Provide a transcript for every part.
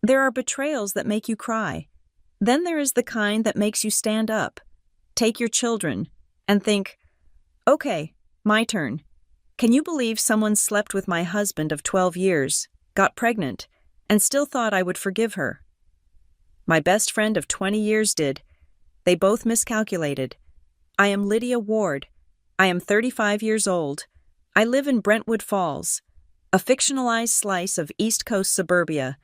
There are betrayals that make you cry. Then there is the kind that makes you stand up, take your children, and think, okay, my turn. Can you believe someone slept with my husband of 12 years, got pregnant, and still thought I would forgive her? My best friend of 20 years did. They both miscalculated. I am Lydia Ward. I am 35 years old. I live in Brentwood Falls, a fictionalized slice of East Coast suburbia,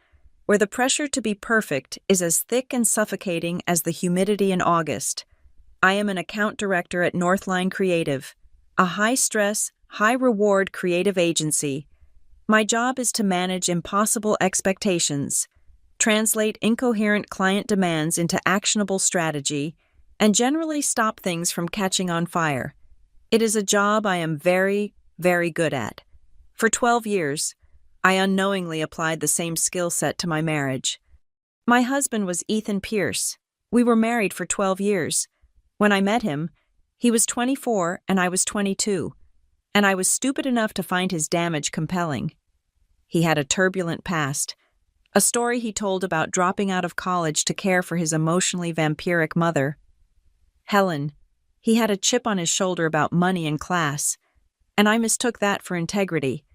where the pressure to be perfect is as thick and suffocating as the humidity in August. I am an account director at Northline Creative, a high-stress, high-reward creative agency. My job is to manage impossible expectations, translate incoherent client demands into actionable strategy, and generally stop things from catching on fire. It is a job I am very, very good at. For 12 years, I unknowingly applied the same skill set to my marriage. My husband was Ethan Pierce. We were married for 12 years. When I met him, he was 24 and I was 22, and I was stupid enough to find his damage compelling. He had a turbulent past, a story he told about dropping out of college to care for his emotionally vampiric mother, Helen. He had a chip on his shoulder about money and class, and I mistook that for integrity.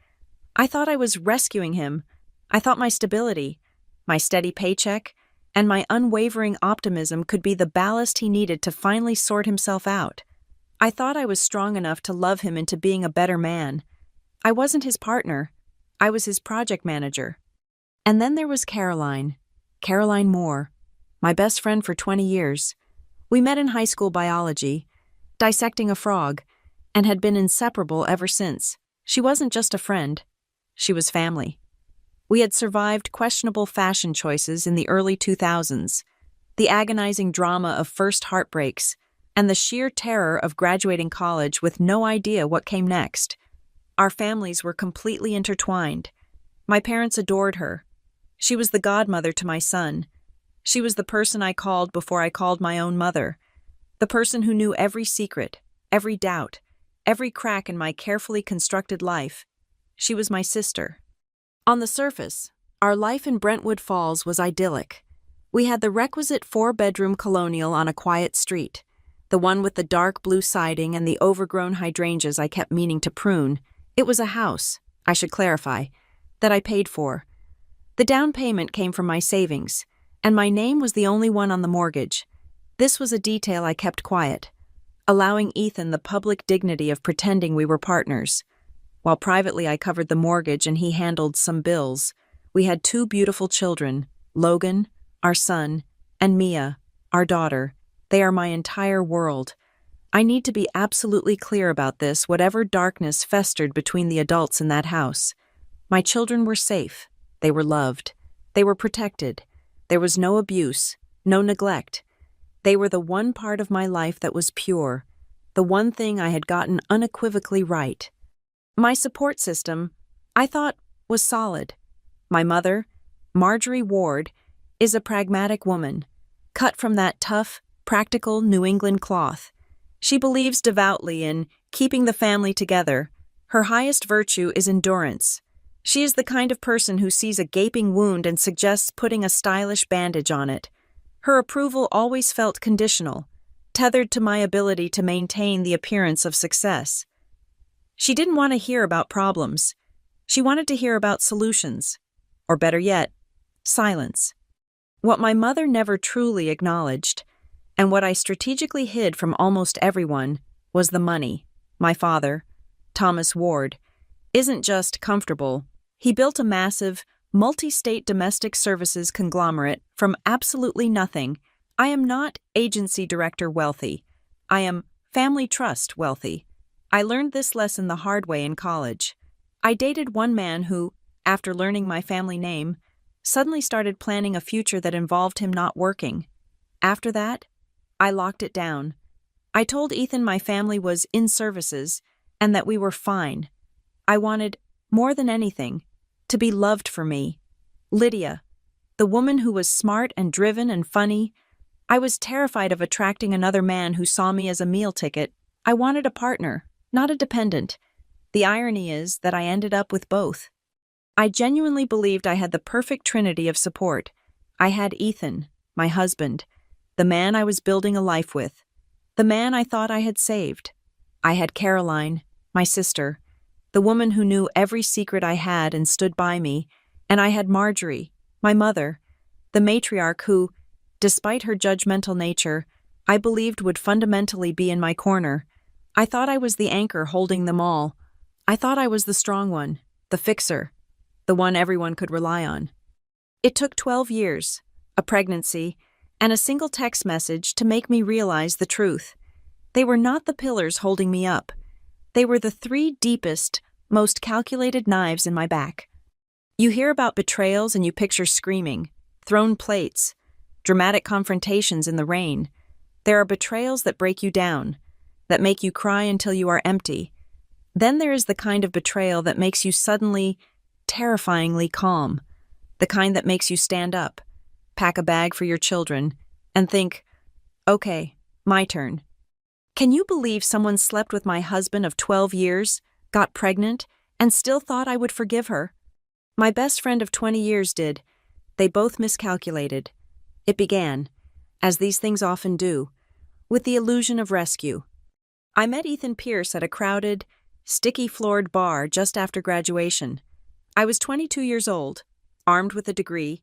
I thought I was rescuing him. I thought my stability, my steady paycheck, and my unwavering optimism could be the ballast he needed to finally sort himself out. I thought I was strong enough to love him into being a better man. I wasn't his partner. I was his project manager. And then there was Caroline Moore, my best friend for 20 years. We met in high school biology, dissecting a frog, and had been inseparable ever since. She wasn't just a friend. She was family. We had survived questionable fashion choices in the early 2000s, the agonizing drama of first heartbreaks, and the sheer terror of graduating college with no idea what came next. Our families were completely intertwined. My parents adored her. She was the godmother to my son. She was the person I called before I called my own mother, the person who knew every secret, every doubt, every crack in my carefully constructed life. She was my sister. On the surface, our life in Brentwood Falls was idyllic. We had the requisite 4-bedroom colonial on a quiet street, the one with the dark blue siding and the overgrown hydrangeas I kept meaning to prune. It was a house, I should clarify, that I paid for. The down payment came from my savings, and my name was the only one on the mortgage. This was a detail I kept quiet, allowing Ethan the public dignity of pretending we were partners. While privately I covered the mortgage and he handled some bills, we had 2 beautiful children, Logan, our son, and Mia, our daughter. They are my entire world. I need to be absolutely clear about this, whatever darkness festered between the adults in that house. My children were safe. They were loved. They were protected. There was no abuse, no neglect. They were the one part of my life that was pure, the one thing I had gotten unequivocally right. My support system, I thought, was solid. My mother, Marjorie Ward, is a pragmatic woman, cut from that tough, practical New England cloth. She believes devoutly in keeping the family together. Her highest virtue is endurance. She is the kind of person who sees a gaping wound and suggests putting a stylish bandage on it. Her approval always felt conditional, tethered to my ability to maintain the appearance of success. She didn't want to hear about problems. She wanted to hear about solutions, or better yet, silence. What my mother never truly acknowledged, and what I strategically hid from almost everyone, was the money. My father, Thomas Ward, isn't just comfortable. He built a massive, multi-state domestic services conglomerate from absolutely nothing. I am not agency director wealthy. I am family trust wealthy. I learned this lesson the hard way in college. I dated one man who, after learning my family name, suddenly started planning a future that involved him not working. After that, I locked it down. I told Ethan my family was in services and that we were fine. I wanted, more than anything, to be loved for me. Lydia, the woman who was smart and driven and funny. I was terrified of attracting another man who saw me as a meal ticket. I wanted a partner, not a dependent. The irony is that I ended up with both. I genuinely believed I had the perfect trinity of support. I had Ethan, my husband, the man I was building a life with, the man I thought I had saved. I had Caroline, my sister, the woman who knew every secret I had and stood by me, and I had Marjorie, my mother, the matriarch who, despite her judgmental nature, I believed would fundamentally be in my corner. I thought I was the anchor holding them all. I thought I was the strong one, the fixer, the one everyone could rely on. It took 12 years, a pregnancy, and a single text message to make me realize the truth. They were not the pillars holding me up. They were the 3 deepest, most calculated knives in my back. You hear about betrayals and you picture screaming, thrown plates, dramatic confrontations in the rain. There are betrayals that break you down, that make you cry until you are empty. Then there is the kind of betrayal that makes you suddenly, terrifyingly calm, the kind that makes you stand up, pack a bag for your children, and think, okay, my turn. Can you believe someone slept with my husband of 12 years, got pregnant, and still thought I would forgive her? My best friend of 20 years did. They both miscalculated. It began, as these things often do, with the illusion of rescue. I met Ethan Pierce at a crowded, sticky-floored bar just after graduation. I was 22 years old, armed with a degree,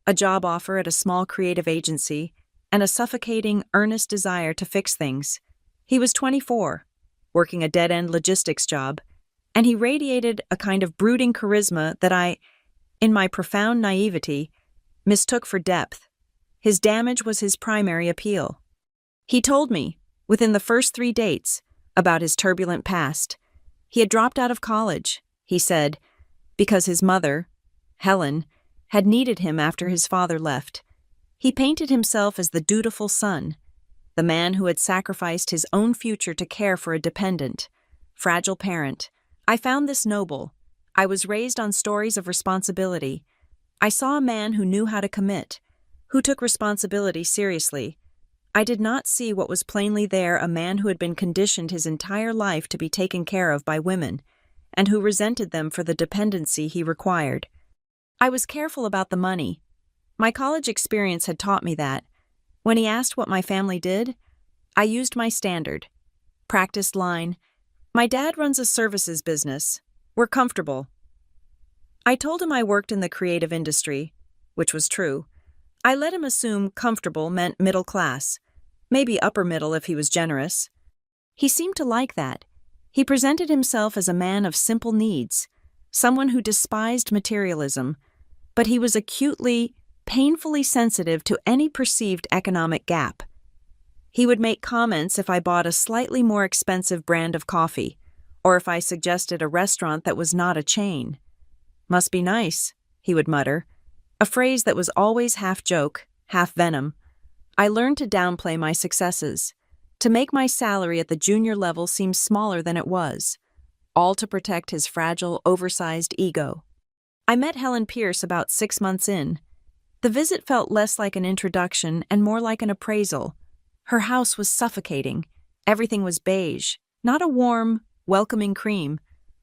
a job offer at a small creative agency, and a suffocating, earnest desire to fix things. He was 24, working a dead-end logistics job, and he radiated a kind of brooding charisma that I, in my profound naivety, mistook for depth. His damage was his primary appeal. He told me, within the first 3 dates, about his turbulent past. He had dropped out of college, he said, because his mother, Helen, had needed him after his father left. He painted himself as the dutiful son, the man who had sacrificed his own future to care for a dependent, fragile parent. I found this noble. I was raised on stories of responsibility. I saw a man who knew how to commit, who took responsibility seriously. I did not see what was plainly there, a man who had been conditioned his entire life to be taken care of by women, and who resented them for the dependency he required. I was careful about the money. My college experience had taught me that. When he asked what my family did, I used my standard, practiced line, "My dad runs a services business. We're comfortable." I told him I worked in the creative industry, which was true. I let him assume comfortable meant middle class, maybe upper middle if he was generous. He seemed to like that. He presented himself as a man of simple needs, someone who despised materialism, but he was acutely, painfully sensitive to any perceived economic gap. He would make comments if I bought a slightly more expensive brand of coffee, or if I suggested a restaurant that was not a chain. "Must be nice," he would mutter, a phrase that was always half joke, half venom. I learned to downplay my successes, to make my salary at the junior level seem smaller than it was, all to protect his fragile, oversized ego. I met Helen Pierce about 6 months in. The visit felt less like an introduction and more like an appraisal. Her house was suffocating. Everything was beige, not a warm, welcoming cream,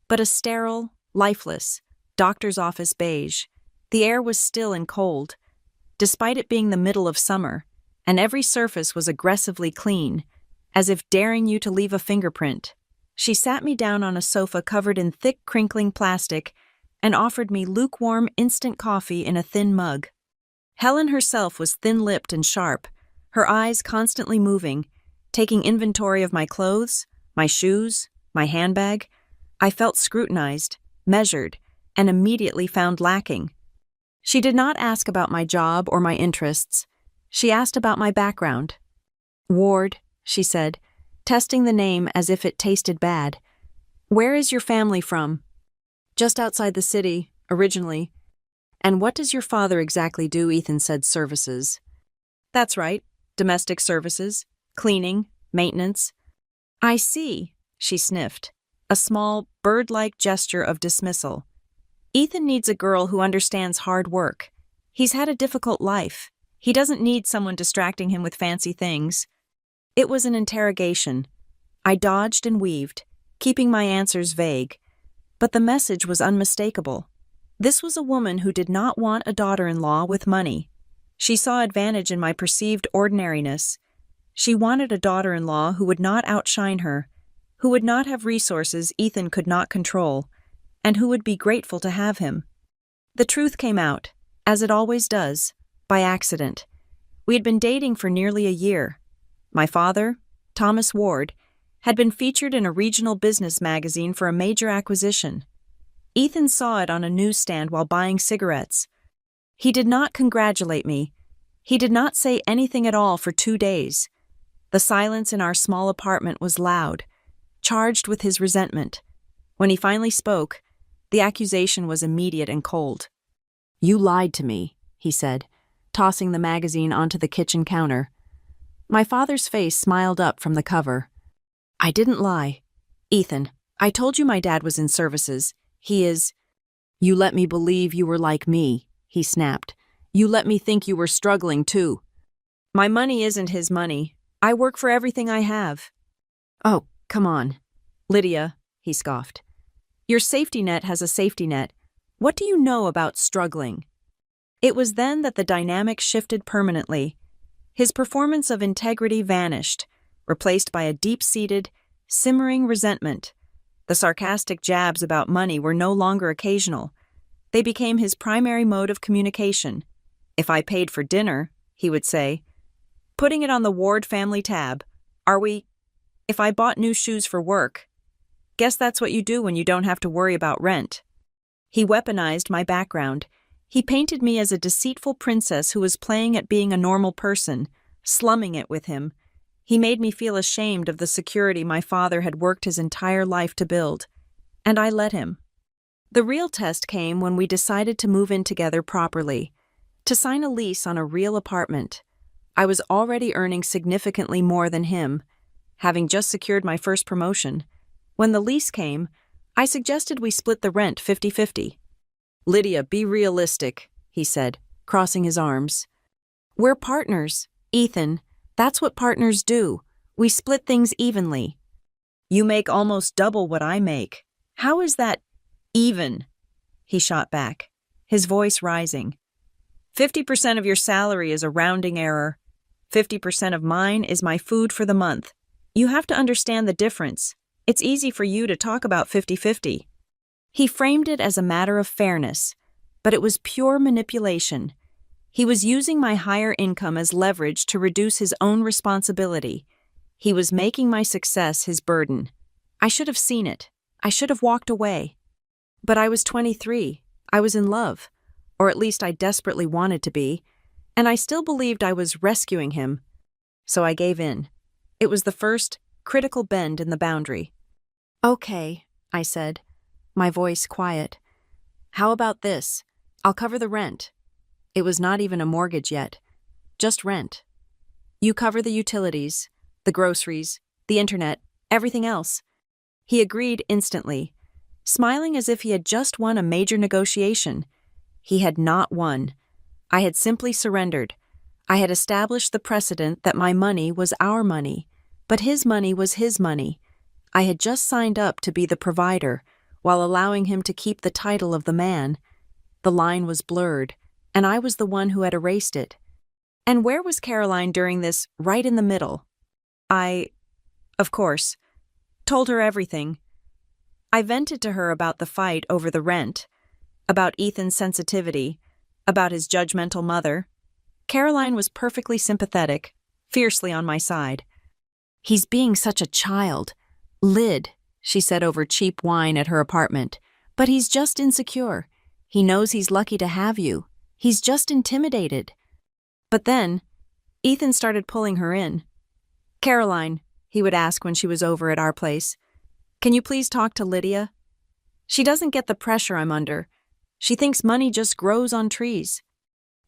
but a sterile, lifeless, doctor's office beige. The air was still and cold, despite it being the middle of summer, and every surface was aggressively clean, as if daring you to leave a fingerprint. She sat me down on a sofa covered in thick, crinkling plastic and offered me lukewarm instant coffee in a thin mug. Helen herself was thin-lipped and sharp, her eyes constantly moving, taking inventory of my clothes, my shoes, my handbag. I felt scrutinized, measured, and immediately found lacking. She did not ask about my job or my interests. She asked about my background. "Ward," she said, testing the name as if it tasted bad. "Where is your family from?" "Just outside the city, originally." "And what does your father exactly do?" Ethan said. "Services." "That's right. Domestic services, cleaning, maintenance." "I see," she sniffed, a small, bird-like gesture of dismissal. "Ethan needs a girl who understands hard work. He's had a difficult life. He doesn't need someone distracting him with fancy things." It was an interrogation. I dodged and weaved, keeping my answers vague, but the message was unmistakable. This was a woman who did not want a daughter-in-law with money. She saw advantage in my perceived ordinariness. She wanted a daughter-in-law who would not outshine her, who would not have resources Ethan could not control, and who would be grateful to have him. The truth came out, as it always does, by accident. We had been dating for nearly a year. My father, Thomas Ward, had been featured in a regional business magazine for a major acquisition. Ethan saw it on a newsstand while buying cigarettes. He did not congratulate me. He did not say anything at all for 2 days. The silence in our small apartment was loud, charged with his resentment. When he finally spoke, the accusation was immediate and cold. "You lied to me," he said, tossing the magazine onto the kitchen counter. My father's face smiled up from the cover. "I didn't lie. Ethan, I told you my dad was in services. He is—" "You let me believe you were like me," he snapped. "You let me think you were struggling too." "My money isn't his money. I work for everything I have." "Oh, come on. Lydia," he scoffed. "Your safety net has a safety net. What do you know about struggling?" It was then that the dynamic shifted permanently. His performance of integrity vanished, replaced by a deep-seated, simmering resentment. The sarcastic jabs about money were no longer occasional. They became his primary mode of communication. "If I paid for dinner," he would say, "putting it on the Ward family tab. Are we? If I bought new shoes for work. Guess that's what you do when you don't have to worry about rent." He weaponized my background. He painted me as a deceitful princess who was playing at being a normal person, slumming it with him. He made me feel ashamed of the security my father had worked his entire life to build. And I let him. The real test came when we decided to move in together properly, to sign a lease on a real apartment. I was already earning significantly more than him, having just secured my first promotion. When the lease came, I suggested we split the rent 50-50. "Lydia, be realistic," he said, crossing his arms. "We're partners, Ethan. That's what partners do. We split things evenly." "You make almost double what I make. How is that even?" he shot back, his voice rising. 50% of your salary is a rounding error. 50% of mine is my food for the month. You have to understand the difference. It's easy for you to talk about 50-50. He framed it as a matter of fairness, but it was pure manipulation. He was using my higher income as leverage to reduce his own responsibility. He was making my success his burden. I should have seen it. I should have walked away. But I was 23. I was in love, or at least I desperately wanted to be, and I still believed I was rescuing him. So I gave in. It was the first critical bend in the boundary. "Okay," I said, my voice quiet. "How about this? I'll cover the rent." It was not even a mortgage yet, just rent. "You cover the utilities, the groceries, the internet, everything else." He agreed instantly, smiling as if he had just won a major negotiation. He had not won. I had simply surrendered. I had established the precedent that my money was our money, but his money was his money. I had just signed up to be the provider, while allowing him to keep the title of the man. The line was blurred, and I was the one who had erased it. And where was Caroline during this right in the middle? I, of course, told her everything. I vented to her about the fight over the rent, about Ethan's sensitivity, about his judgmental mother. Caroline was perfectly sympathetic, fiercely on my side. "He's being such a child. Lyd," she said over cheap wine at her apartment, "but he's just insecure. He knows he's lucky to have you. He's just intimidated." But then, Ethan started pulling her in. "Caroline," he would ask when she was over at our place, "can you please talk to Lydia? She doesn't get the pressure I'm under. She thinks money just grows on trees."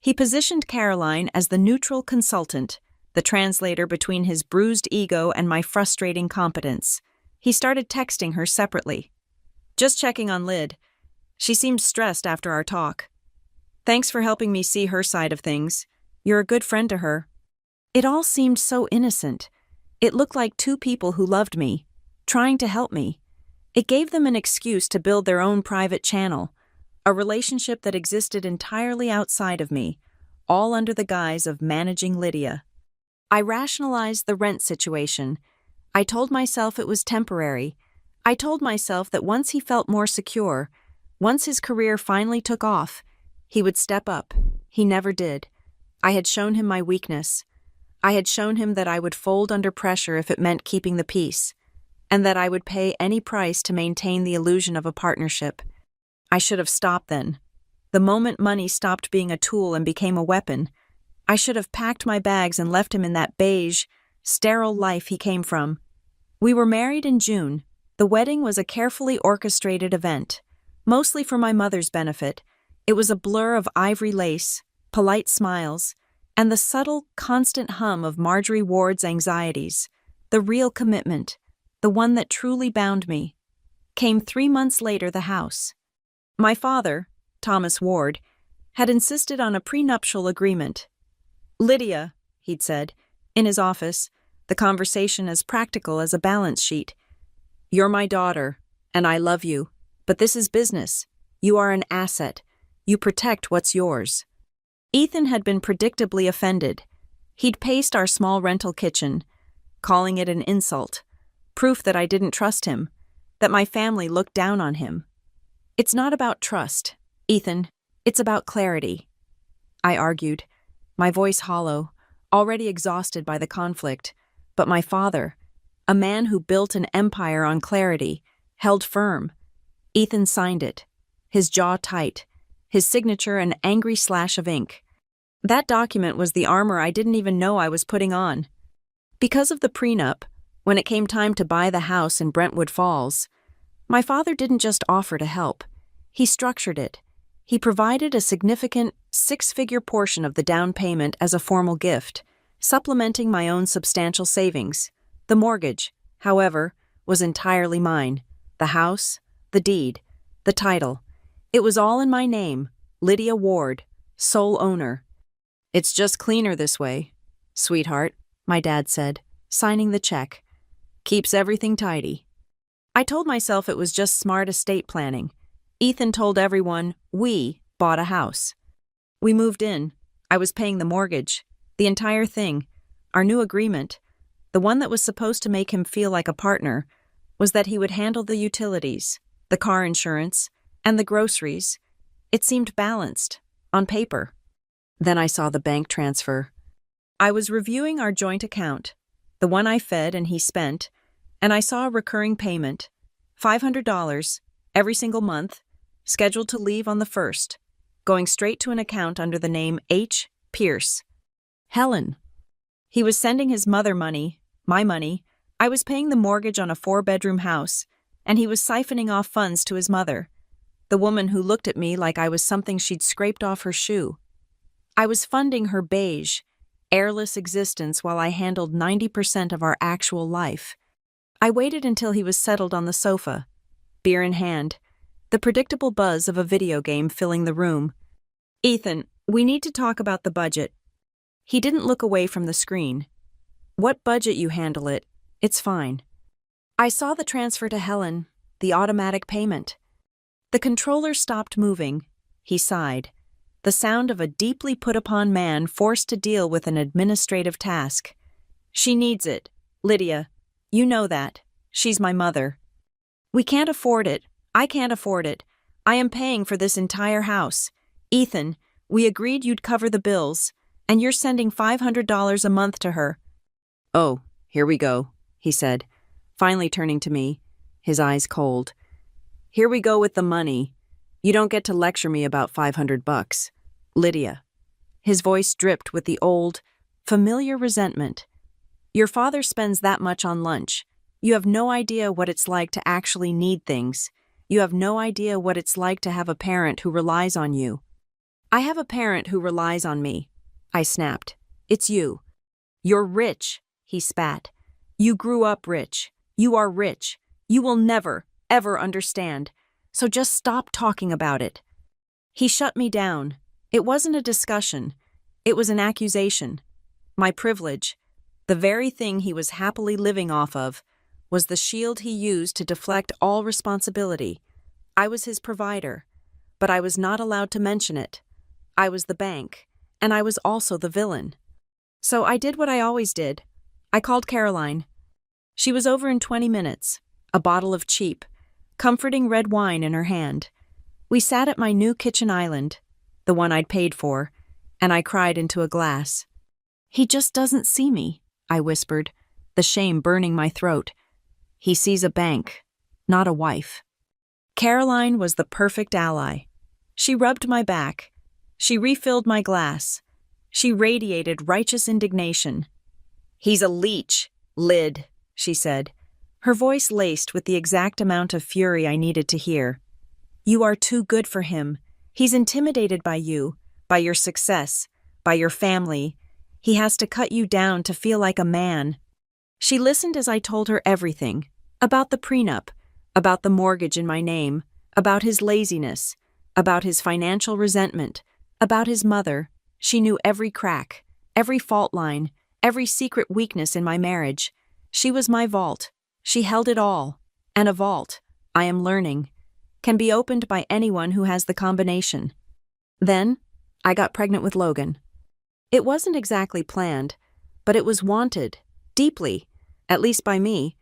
He positioned Caroline as the neutral consultant, the translator between his bruised ego and my frustrating competence. He started texting her separately. "Just checking on Lyd. She seems stressed after our talk. Thanks for helping me see her side of things. You're a good friend to her." It all seemed so innocent. It looked like two people who loved me, trying to help me. It gave them an excuse to build their own private channel, a relationship that existed entirely outside of me, all under the guise of managing Lydia. I rationalized the rent situation. I told myself it was temporary. I told myself that once he felt more secure, once his career finally took off, he would step up. He never did. I had shown him my weakness. I had shown him that I would fold under pressure if it meant keeping the peace, and that I would pay any price to maintain the illusion of a partnership. I should have stopped then. The moment money stopped being a tool and became a weapon, I should have packed my bags and left him in that beige, sterile life he came from. We were married in June. The wedding was a carefully orchestrated event, mostly for my mother's benefit. It was a blur of ivory lace, polite smiles, and the subtle, constant hum of Marjorie Ward's anxieties. The real commitment, the one that truly bound me, came 3 months later. The house. My father, Thomas Ward, had insisted on a prenuptial agreement. "Lydia," he'd said, in his office, the conversation as practical as a balance sheet, "you're my daughter, and I love you, but this is business. You are an asset. You protect what's yours." Ethan had been predictably offended. He'd paced our small rental kitchen, calling it an insult, proof that I didn't trust him, that my family looked down on him. "It's not about trust, Ethan. It's about clarity," I argued, my voice hollow, already exhausted by the conflict. But my father, a man who built an empire on clarity, held firm. Ethan signed it, his jaw tight, his signature an angry slash of ink. That document was the armor I didn't even know I was putting on. Because of the prenup, when it came time to buy the house in Brentwood Falls, my father didn't just offer to help. He structured it. He provided a significant 6-figure portion of the down payment as a formal gift, supplementing my own substantial savings. The mortgage, however, was entirely mine. The house, the deed, the title. It was all in my name, Lydia Ward, sole owner. "It's just cleaner this way, sweetheart," my dad said, signing the check. "Keeps everything tidy." I told myself it was just smart estate planning. Ethan told everyone we bought a house. We moved in. I was paying the mortgage, the entire thing. Our new agreement, the one that was supposed to make him feel like a partner, was that he would handle the utilities, the car insurance, and the groceries. It seemed balanced, on paper. Then I saw the bank transfer. I was reviewing our joint account, the one I fed and he spent, and I saw a recurring payment, $500, every single month, scheduled to leave on the 1st, going straight to an account under the name H. Pierce. Helen. He was sending his mother money, my money. I was paying the mortgage on a 4-bedroom house, and he was siphoning off funds to his mother, the woman who looked at me like I was something she'd scraped off her shoe. I was funding her beige, airless existence while I handled 90% of our actual life. I waited until he was settled on the sofa, beer in hand, the predictable buzz of a video game filling the room. "Ethan, we need to talk about the budget." He didn't look away from the screen. "What budget you handle it, it's fine." I saw the transfer to Helen, the automatic payment. The controller stopped moving. He sighed, the sound of a deeply put-upon man forced to deal with an administrative task. "She needs it, Lydia. You know that. She's my mother." "We can't afford it. I can't afford it. I am paying for this entire house. Ethan, we agreed you'd cover the bills, and you're sending $500 a month to her." "Oh, here we go," he said, finally turning to me, his eyes cold. "Here we go with the money. You don't get to lecture me about $500. Lydia." His voice dripped with the old, familiar resentment. "Your father spends that much on lunch. You have no idea what it's like to actually need things. You have no idea what it's like to have a parent who relies on you." "I have a parent who relies on me," I snapped. "It's you." "You're rich," he spat. "You grew up rich. You are rich. You will never, ever understand. So just stop talking about it." He shut me down. It wasn't a discussion. It was an accusation. My privilege, the very thing he was happily living off of, was the shield he used to deflect all responsibility. I was his provider. but I was not allowed to mention it. I was the bank, and I was also the villain. So I did what I always did. I called Caroline. She was over in 20 minutes, a bottle of cheap, comforting red wine in her hand. We sat at my new kitchen island, the one I'd paid for, and I cried into a glass. "He just doesn't see me," I whispered, the shame burning my throat. "He sees a bank, not a wife." Caroline was the perfect ally. She rubbed my back. She refilled my glass. She radiated righteous indignation. "He's a leech, Lyd," she said, her voice laced with the exact amount of fury I needed to hear. "You are too good for him. He's intimidated by you, by your success, by your family. He has to cut you down to feel like a man." She listened as I told her everything, about the prenup, about the mortgage in my name, about his laziness, about his financial resentment, about his mother. She knew every crack, every fault line, every secret weakness in my marriage. She was my vault. She held it all. And a vault, I am learning, can be opened by anyone who has the combination. Then, I got pregnant with Logan. It wasn't exactly planned, but it was wanted, deeply, at least by me.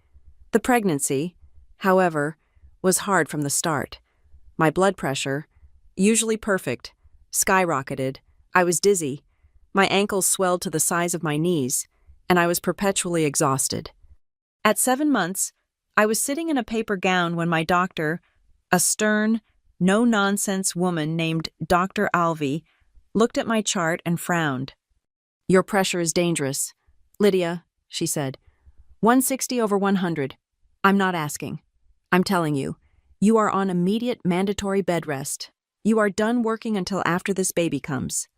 The pregnancy, however, was hard from the start. My blood pressure, usually perfect, skyrocketed. I was dizzy. My ankles swelled to the size of my knees, and I was perpetually exhausted. At 7 months, I was sitting in a paper gown when my doctor, a stern, no-nonsense woman named Dr. Alvey, looked at my chart and frowned. "Your pressure is dangerous. Lydia," she said. 160/100. I'm not asking. I'm telling you. You are on immediate mandatory bed rest. You are done working until after this baby comes."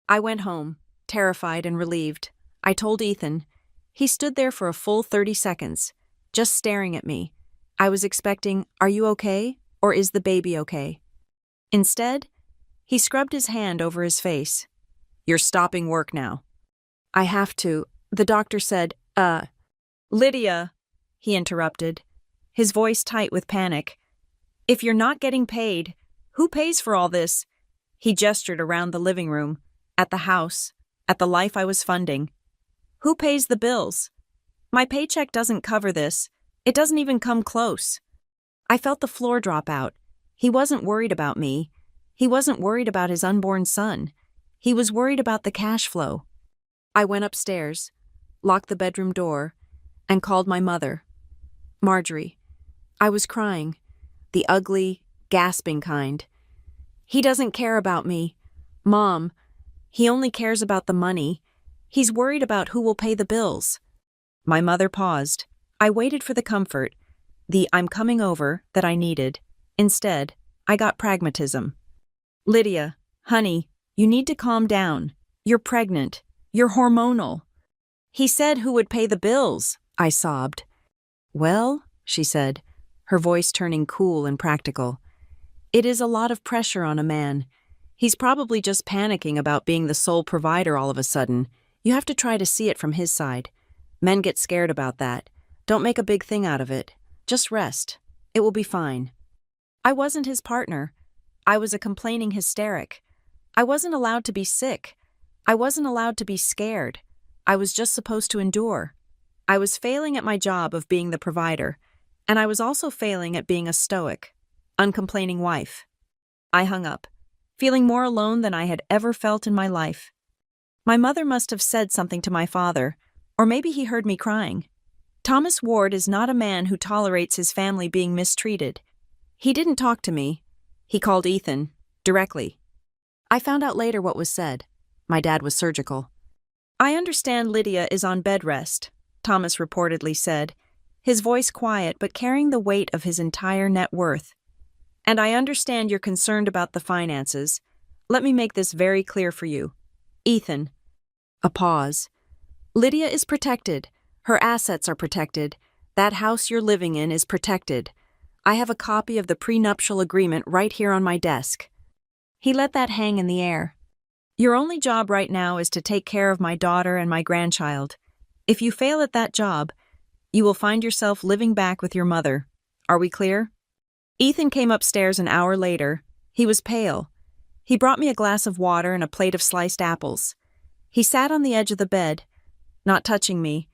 I went home, terrified and relieved. I told Ethan. He stood there for a full 30 seconds, just staring at me. I was expecting, "Are you okay?" or "Is the baby okay?" Instead, he scrubbed his hand over his face. "You're stopping work now." "I have to," the doctor said. Lydia," he interrupted, his voice tight with panic. "If you're not getting paid, who pays for all this?" He gestured around the living room, at the house, at the life I was funding. "Who pays the bills? My paycheck doesn't cover this. It doesn't even come close." I felt the floor drop out. He wasn't worried about me. He wasn't worried about his unborn son. He was worried about the cash flow. I went upstairs, locked the bedroom door, and called my mother. Marjorie. I was crying, the ugly, gasping kind. "He doesn't care about me. Mom, he only cares about the money. He's worried about who will pay the bills." My mother paused. I waited for the comfort, the "I'm coming over" that I needed. Instead, I got pragmatism. "Lydia, honey, you need to calm down. You're pregnant. You're hormonal." "He said who would pay the bills," I sobbed. "Well," she said, her voice turning cool and practical, "it is a lot of pressure on a man. He's probably just panicking about being the sole provider all of a sudden. You have to try to see it from his side. Men get scared about that. Don't make a big thing out of it. Just rest. It will be fine." I wasn't his partner. I was a complaining hysteric. I wasn't allowed to be sick. I wasn't allowed to be scared. I was just supposed to endure. I was failing at my job of being the provider, and I was also failing at being a stoic, uncomplaining wife. I hung up, feeling more alone than I had ever felt in my life. My mother must have said something to my father, or maybe he heard me crying. Thomas Ward is not a man who tolerates his family being mistreated. He didn't talk to me. He called Ethan, directly. I found out later what was said. My dad was surgical. "I understand Lydia is on bed rest," Thomas reportedly said, his voice quiet but carrying the weight of his entire net worth. "And I understand you're concerned about the finances. Let me make this very clear for you. Ethan." A pause. "Lydia is protected. Her assets are protected. That house you're living in is protected. I have a copy of the prenuptial agreement right here on my desk." He let that hang in the air. "Your only job right now is to take care of my daughter and my grandchild. If you fail at that job, you will find yourself living back with your mother. Are we clear?" Ethan came upstairs an hour later, He was pale. He brought me a glass of water and a plate of sliced apples. He sat on the edge of the bed, not touching me,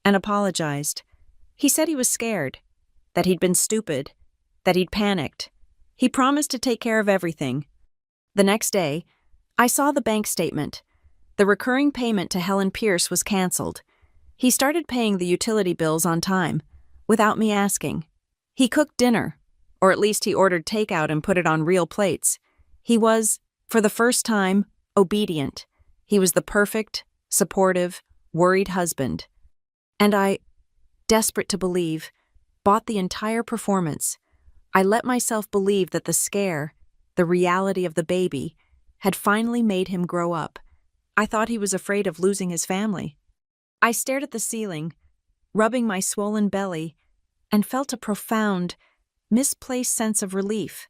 and apologized. He said he was scared, that he'd been stupid, that he'd panicked. He promised to take care of everything. The next day, I saw the bank statement. The recurring payment to Helen Pierce was canceled. He started paying the utility bills on time, without me asking. He cooked dinner, or at least he ordered takeout and put it on real plates. He was, for the first time, obedient. He was the perfect, supportive, worried husband. And I, desperate to believe, bought the entire performance. I let myself believe that the scare, the reality of the baby, had finally made him grow up. I thought he was afraid of losing his family. I stared at the ceiling, rubbing my swollen belly, and felt a profound, misplaced sense of relief.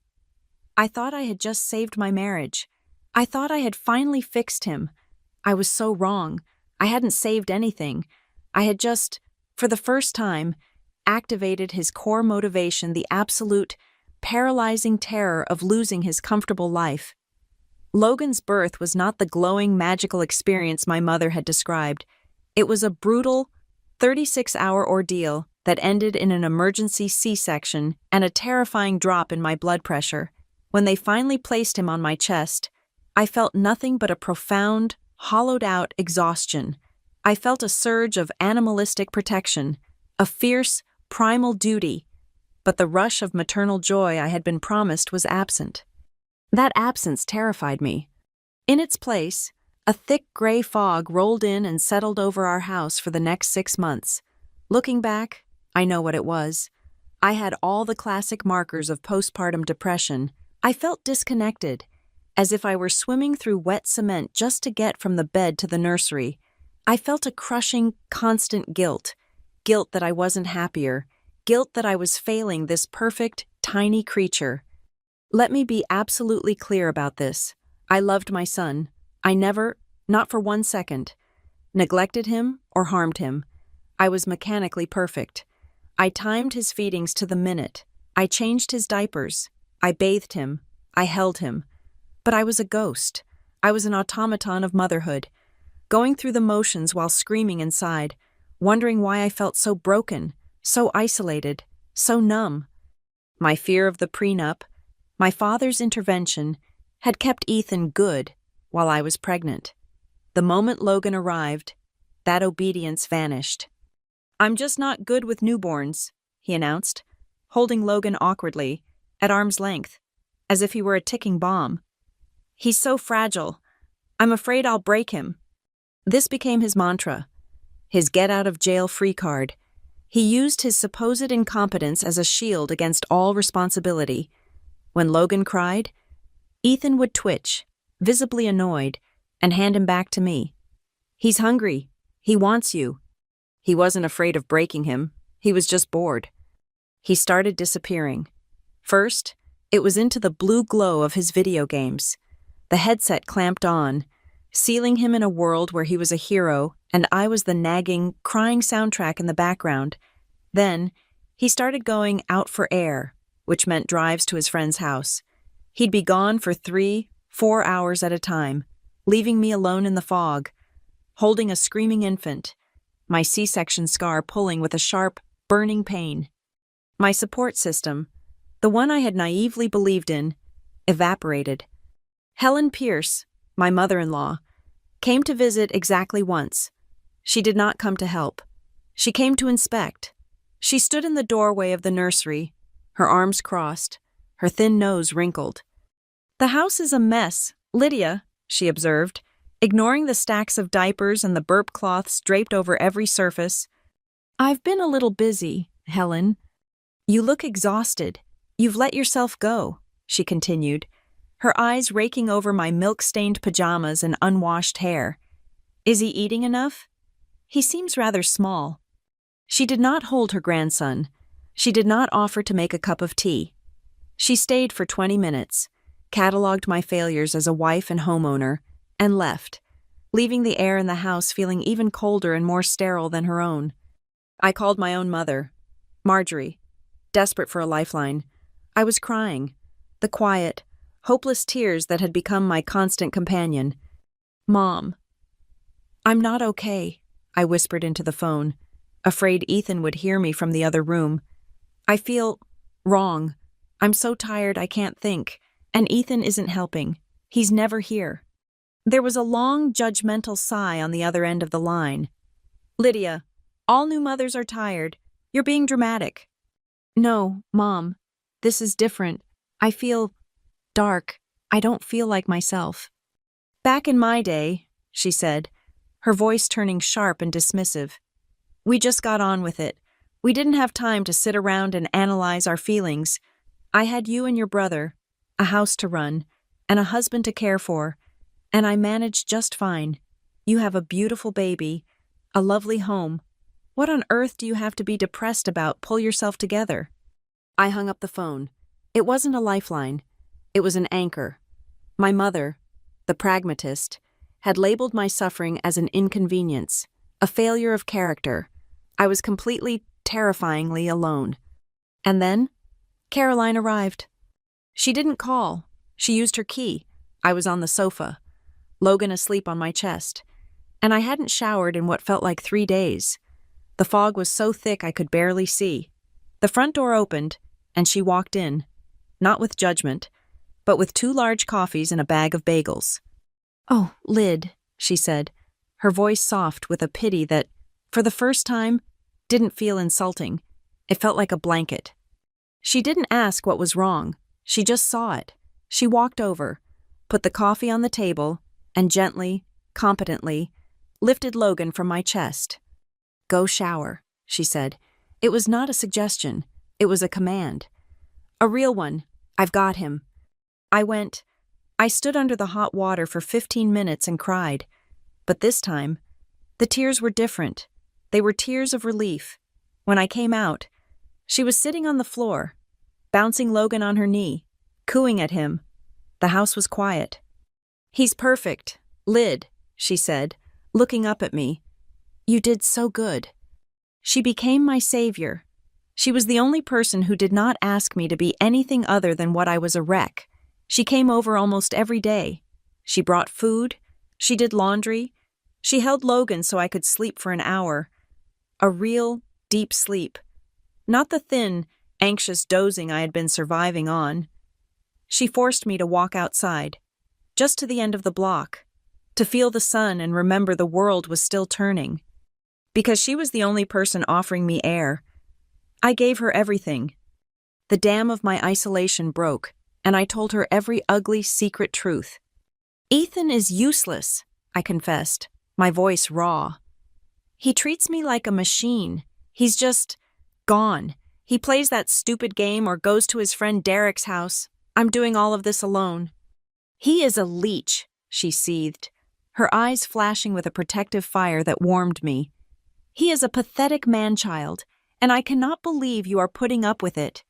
I thought I had just saved my marriage. I thought I had finally fixed him. I was so wrong. I hadn't saved anything. I had just, for the first time, activated his core motivation, the absolute, paralyzing terror of losing his comfortable life. Logan's birth was not the glowing, magical experience my mother had described. It was a brutal, 36-hour ordeal that ended in an emergency C-section and a terrifying drop in my blood pressure. When they finally placed him on my chest, I felt nothing but a profound, hollowed-out exhaustion. I felt a surge of animalistic protection, a fierce, primal duty, but the rush of maternal joy I had been promised was absent. That absence terrified me. In its place, a thick gray fog rolled in and settled over our house for the next 6 months. Looking back, I know what it was. I had all the classic markers of postpartum depression. I felt disconnected, as if I were swimming through wet cement just to get from the bed to the nursery. I felt a crushing, constant guilt. Guilt that I wasn't happier. Guilt that I was failing this perfect, tiny creature. Let me be absolutely clear about this. I loved my son. I never, not for 1 second, neglected him or harmed him. I was mechanically perfect. I timed his feedings to the minute. I changed his diapers. I bathed him. I held him. But I was a ghost. I was an automaton of motherhood, going through the motions while screaming inside, wondering why I felt so broken, so isolated, so numb. My fear of the prenup, my father's intervention, had kept Ethan good while I was pregnant. The moment Logan arrived, that obedience vanished. "I'm just not good with newborns," he announced, holding Logan awkwardly, at arm's length, as if he were a ticking bomb. "He's so fragile. I'm afraid I'll break him." This became his mantra, his get-out-of-jail-free card. He used his supposed incompetence as a shield against all responsibility. When Logan cried, Ethan would twitch, visibly annoyed, and hand him back to me. "He's hungry. He wants you." He wasn't afraid of breaking him. He was just bored. He started disappearing. First, it was into the blue glow of his video games. The headset clamped on, sealing him in a world where he was a hero and I was the nagging, crying soundtrack in the background. Then, he started going out for air, which meant drives to his friend's house. He'd be gone for 3-4 hours at a time, leaving me alone in the fog, holding a screaming infant, my C-section scar pulling with a sharp, burning pain. My support system, the one I had naively believed in, evaporated. Helen Pierce, my mother-in-law, came to visit exactly once. She did not come to help. She came to inspect. She stood in the doorway of the nursery, her arms crossed, her thin nose wrinkled. "The house is a mess, Lydia," she observed, ignoring the stacks of diapers and the burp cloths draped over every surface. "I've been a little busy, Helen. You look exhausted. You've let yourself go," she continued, her eyes raking over my milk-stained pajamas and unwashed hair. "Is he eating enough? He seems rather small." She did not hold her grandson. She did not offer to make a cup of tea. She stayed for 20 minutes, cataloged my failures as a wife and homeowner, and left, leaving the air in the house feeling even colder and more sterile than her own. I called my own mother, Marjorie, desperate for a lifeline. I was crying. The quiet, hopeless tears that had become my constant companion. "Mom, I'm not okay," I whispered into the phone, afraid Ethan would hear me from the other room. "I feel wrong. I'm so tired I can't think, and Ethan isn't helping. He's never here." There was a long, judgmental sigh on the other end of the line. "Lydia, all new mothers are tired. You're being dramatic." "No, Mom, this is different. I feel dark. I don't feel like myself." "Back in my day," she said, her voice turning sharp and dismissive, "we just got on with it. We didn't have time to sit around and analyze our feelings. I had you and your brother, a house to run, and a husband to care for, and I managed just fine. You have a beautiful baby, a lovely home. What on earth do you have to be depressed about? Pull yourself together." I hung up the phone. It wasn't a lifeline. It was an anchor. My mother, the pragmatist, had labeled my suffering as an inconvenience, a failure of character. I was completely, terrifyingly alone. And then, Caroline arrived. She didn't call. She used her key. I was on the sofa, Logan asleep on my chest, and I hadn't showered in what felt like 3 days. The fog was so thick I could barely see. The front door opened, and she walked in, not with judgment, but with 2 large coffees and a bag of bagels. "Oh, Lyd," she said, her voice soft with a pity that, for the first time, didn't feel insulting. It felt like a blanket. She didn't ask what was wrong. She just saw it. She walked over, put the coffee on the table, and gently, competently, lifted Logan from my chest. "Go shower," she said. It was not a suggestion. It was a command. A real one. "I've got him." I stood under the hot water for 15 minutes and cried. But this time, the tears were different. They were tears of relief. When I came out, she was sitting on the floor, bouncing Logan on her knee, cooing at him. The house was quiet. "He's perfect, Lyd," she said, looking up at me. "You did so good." She became my savior. She was the only person who did not ask me to be anything other than what I was, a wreck. She came over almost every day. She brought food. She did laundry. She held Logan so I could sleep for an hour. A real, deep sleep. Not the thin, anxious dozing I had been surviving on. She forced me to walk outside, just to the end of the block, to feel the sun and remember the world was still turning. Because she was the only person offering me air, I gave her everything. The dam of my isolation broke, and I told her every ugly, secret truth. "Ethan is useless," I confessed, my voice raw. "He treats me like a machine. He's just gone. He plays that stupid game or goes to his friend Derek's house. I'm doing all of this alone." "He is a leech," she seethed, her eyes flashing with a protective fire that warmed me. "He is a pathetic man-child, and I cannot believe you are putting up with it."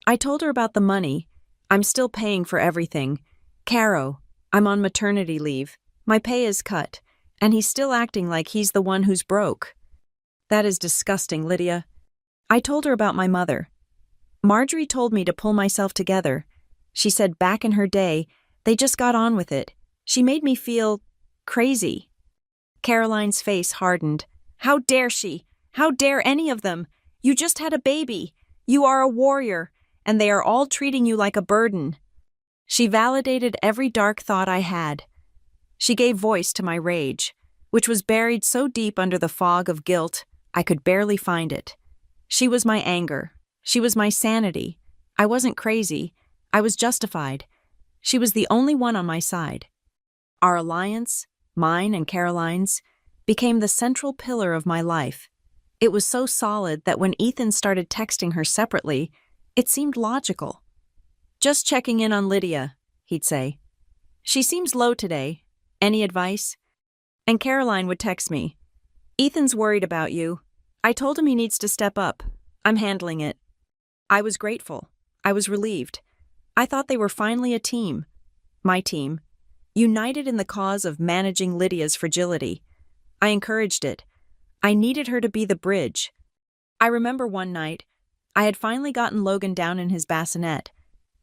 I told her about the money. I'm still paying for everything. Caro, I'm on maternity leave. My pay is cut, and he's still acting like he's the one who's broke. That is disgusting, Lydia. I told her about my mother. Marjorie told me to pull myself together. She said back in her day, they just got on with it. She made me feel crazy. Caroline's face hardened. "How dare she? How dare any of them? You just had a baby. You are a warrior, and they are all treating you like a burden." She validated every dark thought I had. She gave voice to my rage, which was buried so deep under the fog of guilt, I could barely find it. She was my anger. She was my sanity. I wasn't crazy. I was justified. She was the only one on my side. Our alliance, mine and Caroline's, became the central pillar of my life. It was so solid that when Ethan started texting her separately, it seemed logical. "Just checking in on Lydia," he'd say. "She seems low today. Any advice?" And Caroline would text me. "Ethan's worried about you. I told him he needs to step up. I'm handling it." I was grateful. I was relieved. I thought they were finally a team. My team. United in the cause of managing Lydia's fragility. I encouraged it. I needed her to be the bridge. I remember one night, I had finally gotten Logan down in his bassinet.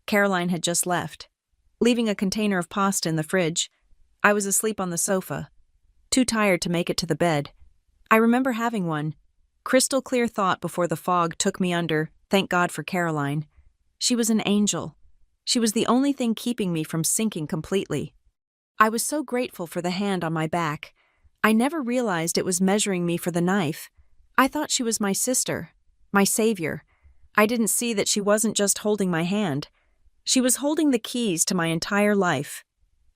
Caroline had just left. leaving a container of pasta in the fridge. I was asleep on the sofa, too tired to make it to the bed. I remember having one crystal clear thought before the fog took me under. Thank God for Caroline. She was an angel. She was the only thing keeping me from sinking completely. I was so grateful for the hand on my back. I never realized it was measuring me for the knife. I thought she was my sister, my savior. I didn't see that she wasn't just holding my hand. She was holding the keys to my entire life.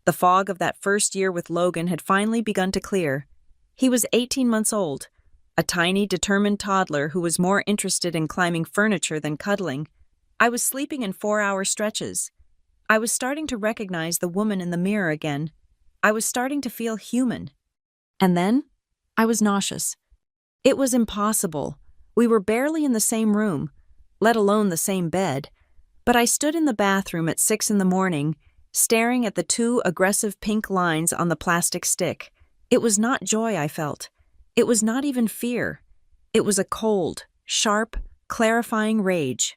The fog of that first year with Logan had finally begun to clear. He was 18 months old, a tiny, determined toddler who was more interested in climbing furniture than cuddling. I was sleeping in 4-hour stretches. I was starting to recognize the woman in the mirror again. I was starting to feel human. And then, I was nauseous. It was impossible. We were barely in the same room, let alone the same bed. But I stood in the bathroom at 6 in the morning, staring at the 2 aggressive pink lines on the plastic stick. It was not joy I felt. It was not even fear. It was a cold, sharp, clarifying rage.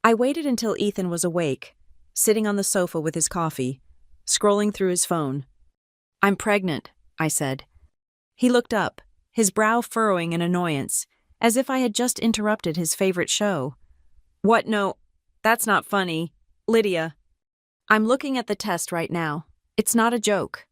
I waited until Ethan was awake, sitting on the sofa with his coffee, scrolling through his phone. "I'm pregnant," I said. He looked up, his brow furrowing in annoyance, as if I had just interrupted his favorite show. "What? No, that's not funny. Lydia. I'm looking at the test right now. It's not a joke."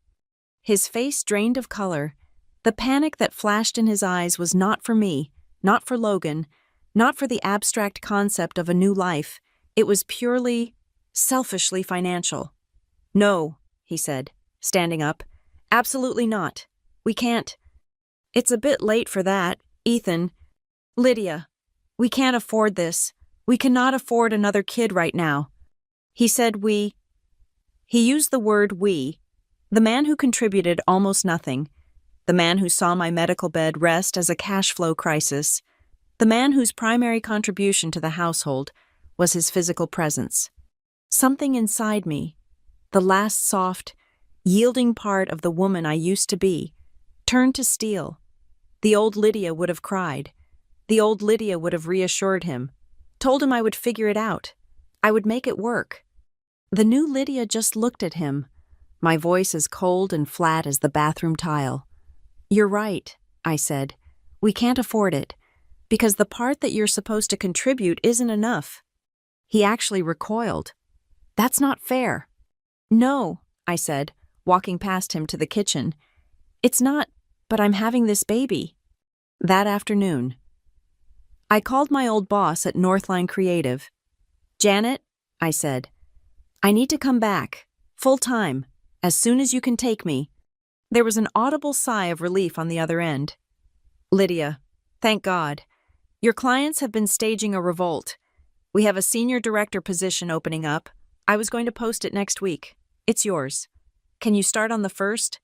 His face drained of color. The panic that flashed in his eyes was not for me, not for Logan, not for the abstract concept of a new life. It was purely, selfishly financial. "No," he said, standing up. "Absolutely not. We can't. It's a bit late for that, Ethan. Lydia, we can't afford this. We cannot afford another kid right now." He said we. He used the word we. The man who contributed almost nothing. The man who saw my medical bed rest as a cash flow crisis. The man whose primary contribution to the household was his physical presence. Something inside me, the last soft, yielding part of the woman I used to be, turned to steel. The old Lydia would have cried. The old Lydia would have reassured him, told him I would figure it out. I would make it work. The new Lydia just looked at him, my voice as cold and flat as the bathroom tile. "You're right," I said. "We can't afford it, because the part that you're supposed to contribute isn't enough." He actually recoiled. "That's not fair." "No," I said, walking past him to the kitchen. "It's not, but I'm having this baby." That afternoon, I called my old boss at Northline Creative. "Janet," I said, "I need to come back, full-time, as soon as you can take me." There was an audible sigh of relief on the other end. "Lydia, thank God. Your clients have been staging a revolt. We have a senior director position opening up. I was going to post it next week. It's yours. Can you start on the 1st?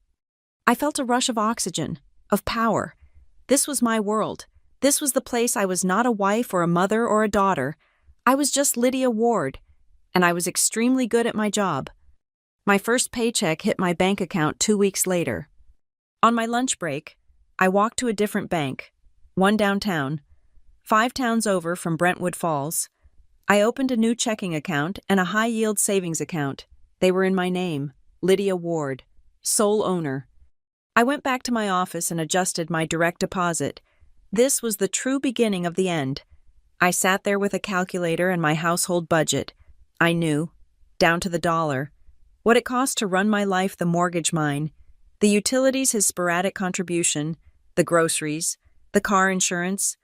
I felt a rush of oxygen, of power. This was my world. This was the place I was not a wife or a mother or a daughter. I was just Lydia Ward, and I was extremely good at my job. My first paycheck hit my bank account 2 weeks later. On my lunch break, I walked to a different bank, one downtown, 5 towns over from Brentwood Falls. I opened a new checking account and a high-yield savings account. They were in my name, Lydia Ward, sole owner. I went back to my office and adjusted my direct deposit. This was the true beginning of the end. I sat there with a calculator and my household budget. I knew, down to the dollar, what it cost to run my life, the mortgage mine, the utilities his sporadic contribution, the groceries, the car insurance,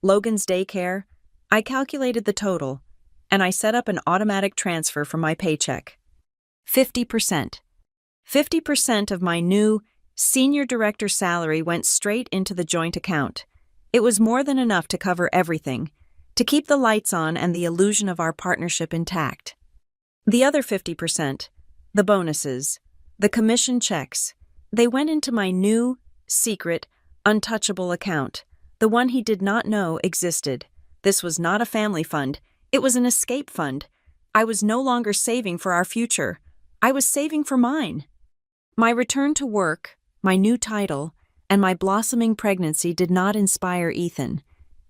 Logan's daycare. I calculated the total, and I set up an automatic transfer from my paycheck. 50%. 50% of my new senior director salary went straight into the joint account. It was more than enough to cover everything, to keep the lights on and the illusion of our partnership intact. The other 50%, the bonuses, the commission checks, they went into my new, secret, untouchable account, the one he did not know existed. This was not a family fund. It was an escape fund. I was no longer saving for our future. I was saving for mine. My return to work, my new title, and my blossoming pregnancy did not inspire Ethan.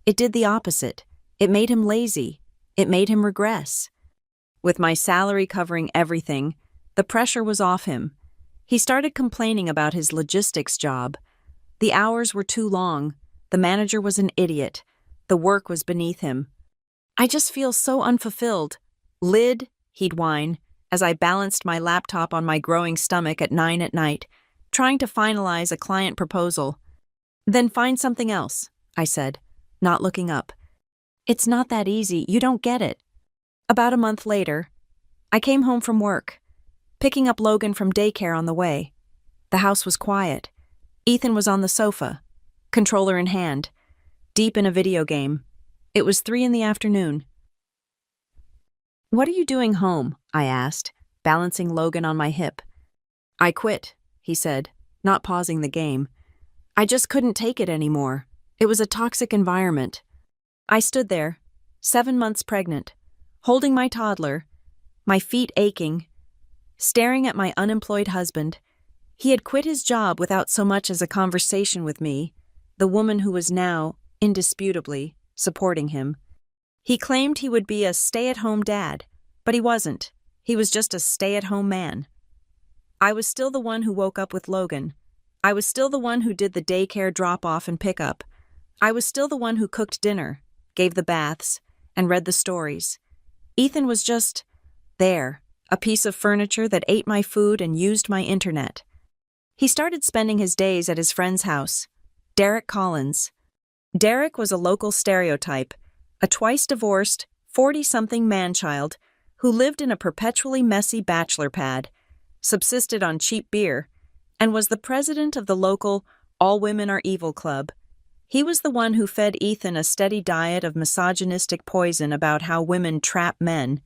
It did the opposite. It made him lazy. It made him regress. With my salary covering everything, The pressure was off him. He started complaining about his logistics job. The hours were too long. The manager was an idiot. The work was beneath him. I just feel so unfulfilled. Lid, he'd whine, as I balanced my laptop on my growing stomach at 9 at night, trying to finalize a client proposal. Then find something else, I said, not looking up. It's not that easy, you don't get it. About a month later, I came home from work, picking up Logan from daycare on the way. The house was quiet. Ethan was on the sofa, controller in hand, deep in a video game. It was 3 in the afternoon. "What are you doing home?" I asked, balancing Logan on my hip. "I quit," he said, not pausing the game. "I just couldn't take it anymore. It was a toxic environment." I stood there, 7 months pregnant, holding my toddler, my feet aching, staring at my unemployed husband. He had quit his job without so much as a conversation with me, the woman who was now, indisputably, supporting him. He claimed he would be a stay-at-home dad, but he wasn't. He was just a stay-at-home man. I was still the one who woke up with Logan. I was still the one who did the daycare drop-off and pickup. I was still the one who cooked dinner, gave the baths, and read the stories. Ethan was just there, a piece of furniture that ate my food and used my internet. He started spending his days at his friend's house, Derek Collins. Derek was a local stereotype, a twice-divorced, 40-something man-child who lived in a perpetually messy bachelor pad, subsisted on cheap beer, and was the president of the local All Women Are Evil Club. He was the one who fed Ethan a steady diet of misogynistic poison about how women trap men,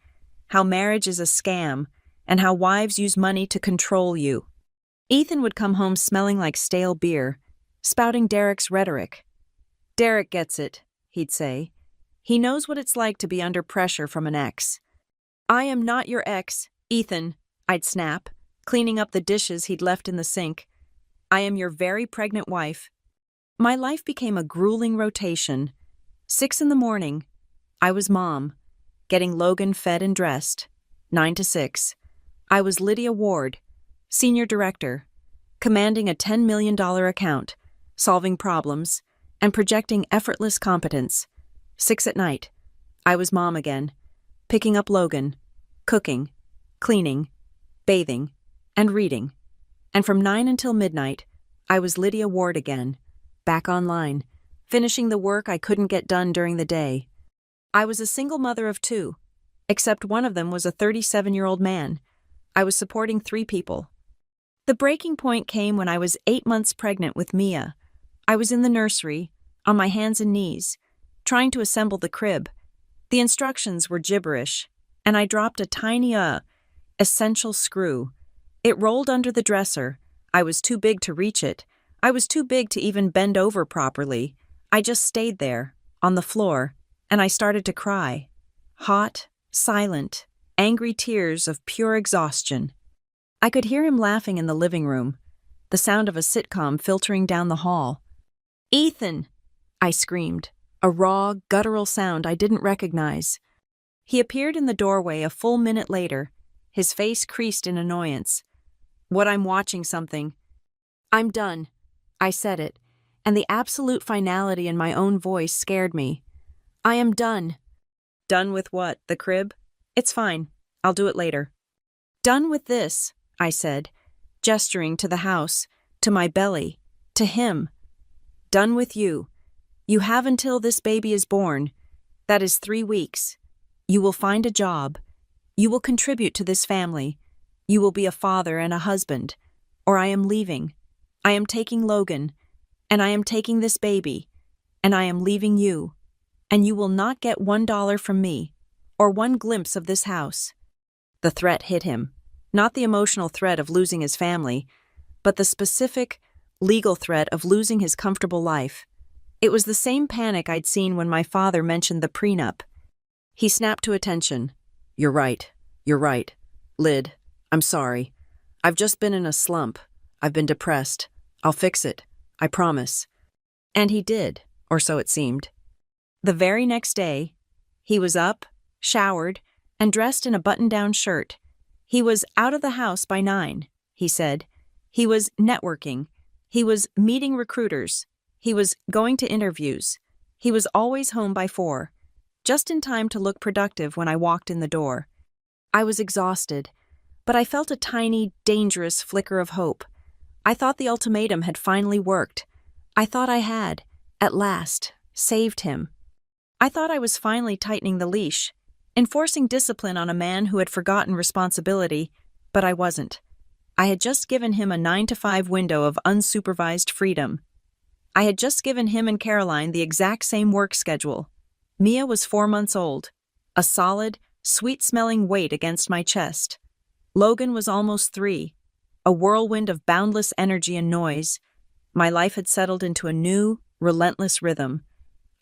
how marriage is a scam, and how wives use money to control you. Ethan would come home smelling like stale beer, spouting Derek's rhetoric. "Derek gets it," he'd say. "He knows what it's like to be under pressure from an ex." "I am not your ex, Ethan," I'd snap, cleaning up the dishes he'd left in the sink. "I am your very pregnant wife." My life became a grueling rotation. 6 in the morning, I was mom, getting Logan fed and dressed. 9 to 6, I was Lydia Ward, senior director, commanding a $10 million account, solving problems, and projecting effortless competence. 6 at night, I was mom again, picking up Logan, cooking, cleaning, bathing, and reading. And from 9 until midnight, I was Lydia Ward again, back online, finishing the work I couldn't get done during the day. I was a single mother of 2, except one of them was a 37-year-old man. I was supporting 3 people. The breaking point came when I was 8 months pregnant with Mia. I was in the nursery, on my hands and knees, trying to assemble the crib. The instructions were gibberish, and I dropped a tiny, essential screw. It rolled under the dresser. I was too big to reach it. I was too big to even bend over properly. I just stayed there, on the floor, and I started to cry. Hot, silent, angry tears of pure exhaustion. I could hear him laughing in the living room, the sound of a sitcom filtering down the hall. "Ethan!" I screamed, a raw, guttural sound I didn't recognize. He appeared in the doorway a full minute later, his face creased in annoyance. "What, I'm watching something." "I'm done." I said it, and the absolute finality in my own voice scared me. "I am done." "Done with what, the crib? It's fine. I'll do it later." "Done with this," I said, gesturing to the house, to my belly, to him. "Done with you. You have until this baby is born. That is 3 weeks. You will find a job. You will contribute to this family. You will be a father and a husband. Or I am leaving. I am taking Logan, and I am taking this baby, and I am leaving you, and you will not get $1 from me, or one glimpse of this house." The threat hit him, not the emotional threat of losing his family, but the specific, legal threat of losing his comfortable life. It was the same panic I'd seen when my father mentioned the prenup. He snapped to attention. You're right. Lyd, I'm sorry. I've just been in a slump. I've been depressed. I'll fix it. I promise." And he did, or so it seemed. The very next day, he was up, showered, and dressed in a button-down shirt. He was out of the house by 9, he said. He was networking. He was meeting recruiters. He was going to interviews. He was always home by 4, just in time to look productive when I walked in the door. I was exhausted, but I felt a tiny, dangerous flicker of hope. I thought the ultimatum had finally worked. I thought I had, at last, saved him. I thought I was finally tightening the leash, enforcing discipline on a man who had forgotten responsibility, but I wasn't. I had just given him a 9-to-5 window of unsupervised freedom. I had just given him and Caroline the exact same work schedule. Mia was 4 months old, a solid, sweet-smelling weight against my chest. Logan was almost 3, a whirlwind of boundless energy and noise. My life had settled into a new, relentless rhythm.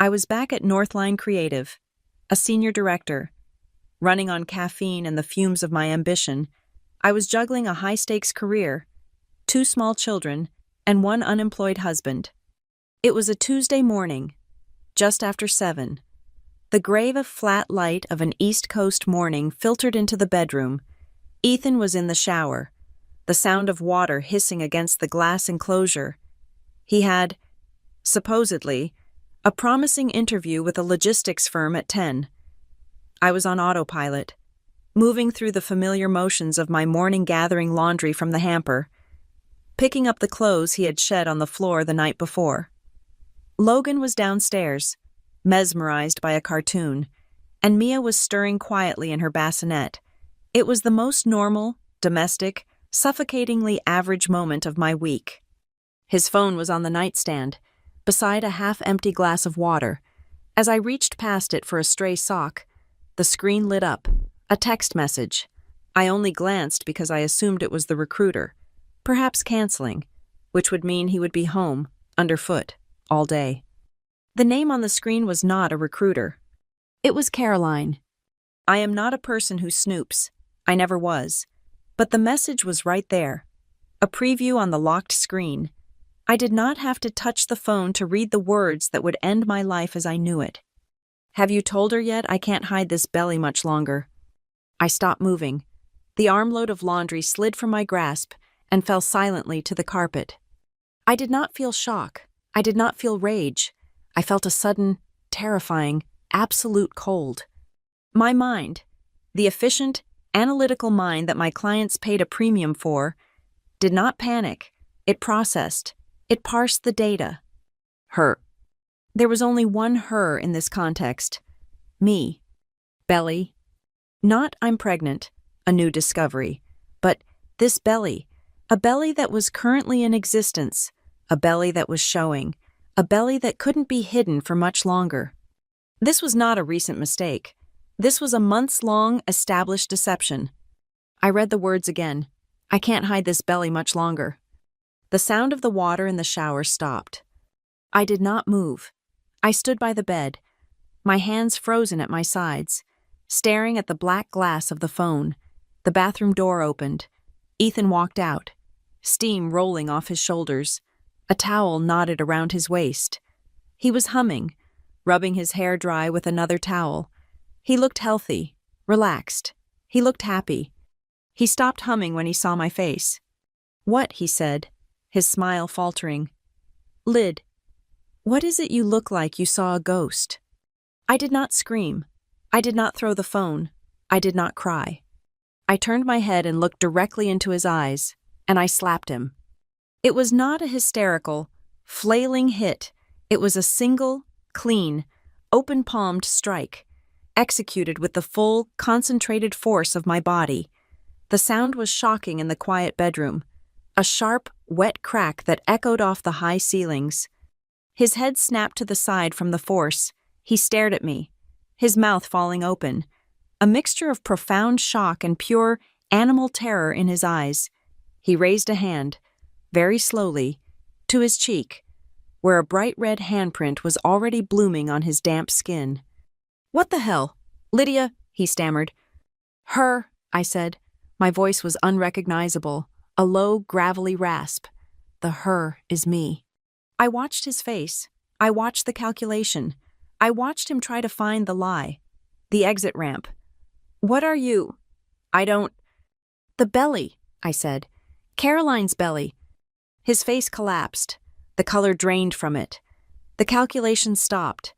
I was back at Northline Creative, a senior director. Running on caffeine and the fumes of my ambition, I was juggling a high-stakes career, 2 small children, and 1 unemployed husband. It was a Tuesday morning, just after 7. The grave of flat light of an East Coast morning filtered into the bedroom. Ethan was in the shower, the sound of water hissing against the glass enclosure. He had, supposedly, a promising interview with a logistics firm at 10. I was on autopilot, moving through the familiar motions of my morning gathering laundry from the hamper, picking up the clothes he had shed on the floor the night before. Logan was downstairs, mesmerized by a cartoon, and Mia was stirring quietly in her bassinet. It was the most normal, domestic, suffocatingly average moment of my week. His phone was on the nightstand, beside a half-empty glass of water. As I reached past it for a stray sock, the screen lit up, a text message. I only glanced because I assumed it was the recruiter, perhaps canceling, which would mean he would be home, underfoot, all day. The name on the screen was not a recruiter. It was Caroline. I am not a person who snoops. I never was. But the message was right there, a preview on the locked screen. I did not have to touch the phone to read the words that would end my life as I knew it. Have you told her yet I can't hide this belly much longer? I stopped moving. The armload of laundry slid from my grasp and fell silently to the carpet. I did not feel shock. I did not feel rage. I felt a sudden, terrifying, absolute cold. My mind, the efficient, analytical mind that my clients paid a premium for, did not panic. It processed. It parsed the data. Her. There was only one her in this context. Me. Belly. Not I'm pregnant, a new discovery, but this belly, a belly that was currently in existence, a belly that was showing, a belly that couldn't be hidden for much longer. This was not a recent mistake. This was a months-long established deception. I read the words again. I can't hide this belly much longer. The sound of the water in the shower stopped. I did not move. I stood by the bed, my hands frozen at my sides, staring at the black glass of the phone. The bathroom door opened. Ethan walked out, steam rolling off his shoulders, a towel knotted around his waist. He was humming, rubbing his hair dry with another towel. He looked healthy, relaxed. He looked happy. He stopped humming when he saw my face. "What?" he said, his smile faltering. "Lyd, what is it you look like you saw a ghost?" I did not scream. I did not throw the phone. I did not cry. I turned my head and looked directly into his eyes, and I slapped him. It was not a hysterical, flailing hit. It was a single, clean, open-palmed strike, executed with the full, concentrated force of my body. The sound was shocking in the quiet bedroom, a sharp, wet crack that echoed off the high ceilings. His head snapped to the side from the force. He stared at me, his mouth falling open, a mixture of profound shock and pure, animal terror in his eyes. He raised a hand, very slowly, to his cheek, where a bright red handprint was already blooming on his damp skin. "What the hell? Lydia," he stammered. "Her," I said. My voice was unrecognizable, a low, gravelly rasp. The her is me. I watched his face. I watched the calculation. I watched him try to find the lie. The exit ramp. "What are you?" "I don't..." The belly, I said. Caroline's belly. His face collapsed. The color drained from it. The calculation stopped.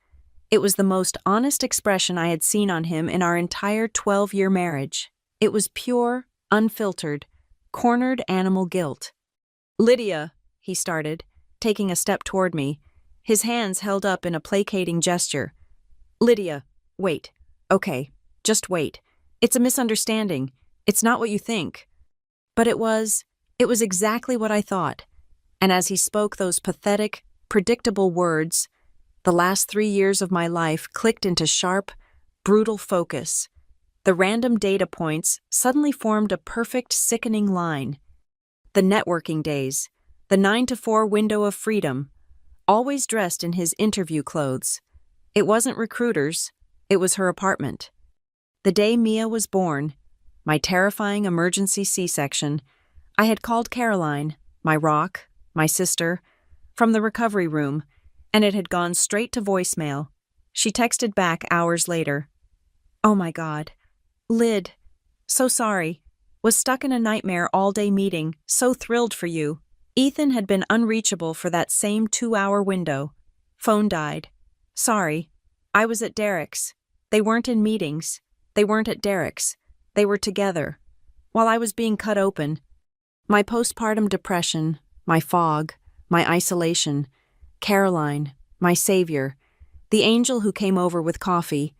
It was the most honest expression I had seen on him in our entire 12-year marriage. It was pure, unfiltered, cornered animal guilt. "Lydia," he started, taking a step toward me, his hands held up in a placating gesture. "Lydia, wait. Okay, just wait. It's a misunderstanding. It's not what you think." But it was exactly what I thought. And as he spoke those pathetic, predictable words, the last 3 years of my life clicked into sharp, brutal focus. The random data points suddenly formed a perfect, sickening line. The networking days, the 9 to 4 window of freedom, always dressed in his interview clothes. It wasn't recruiters, it was her apartment. The day Mia was born, my terrifying emergency C-section, I had called Caroline, my rock, my sister, from the recovery room, and it had gone straight to voicemail. She texted back hours later. "Oh my God. Lyd. So sorry. Was stuck in a nightmare all-day meeting, so thrilled for you. Ethan had been unreachable for that same 2-hour window. Phone died. Sorry. I was at Derek's. They weren't in meetings. They weren't at Derek's. They were together. While I was being cut open. My postpartum depression, my fog, my isolation, Caroline, my savior, the angel who came over with coffee,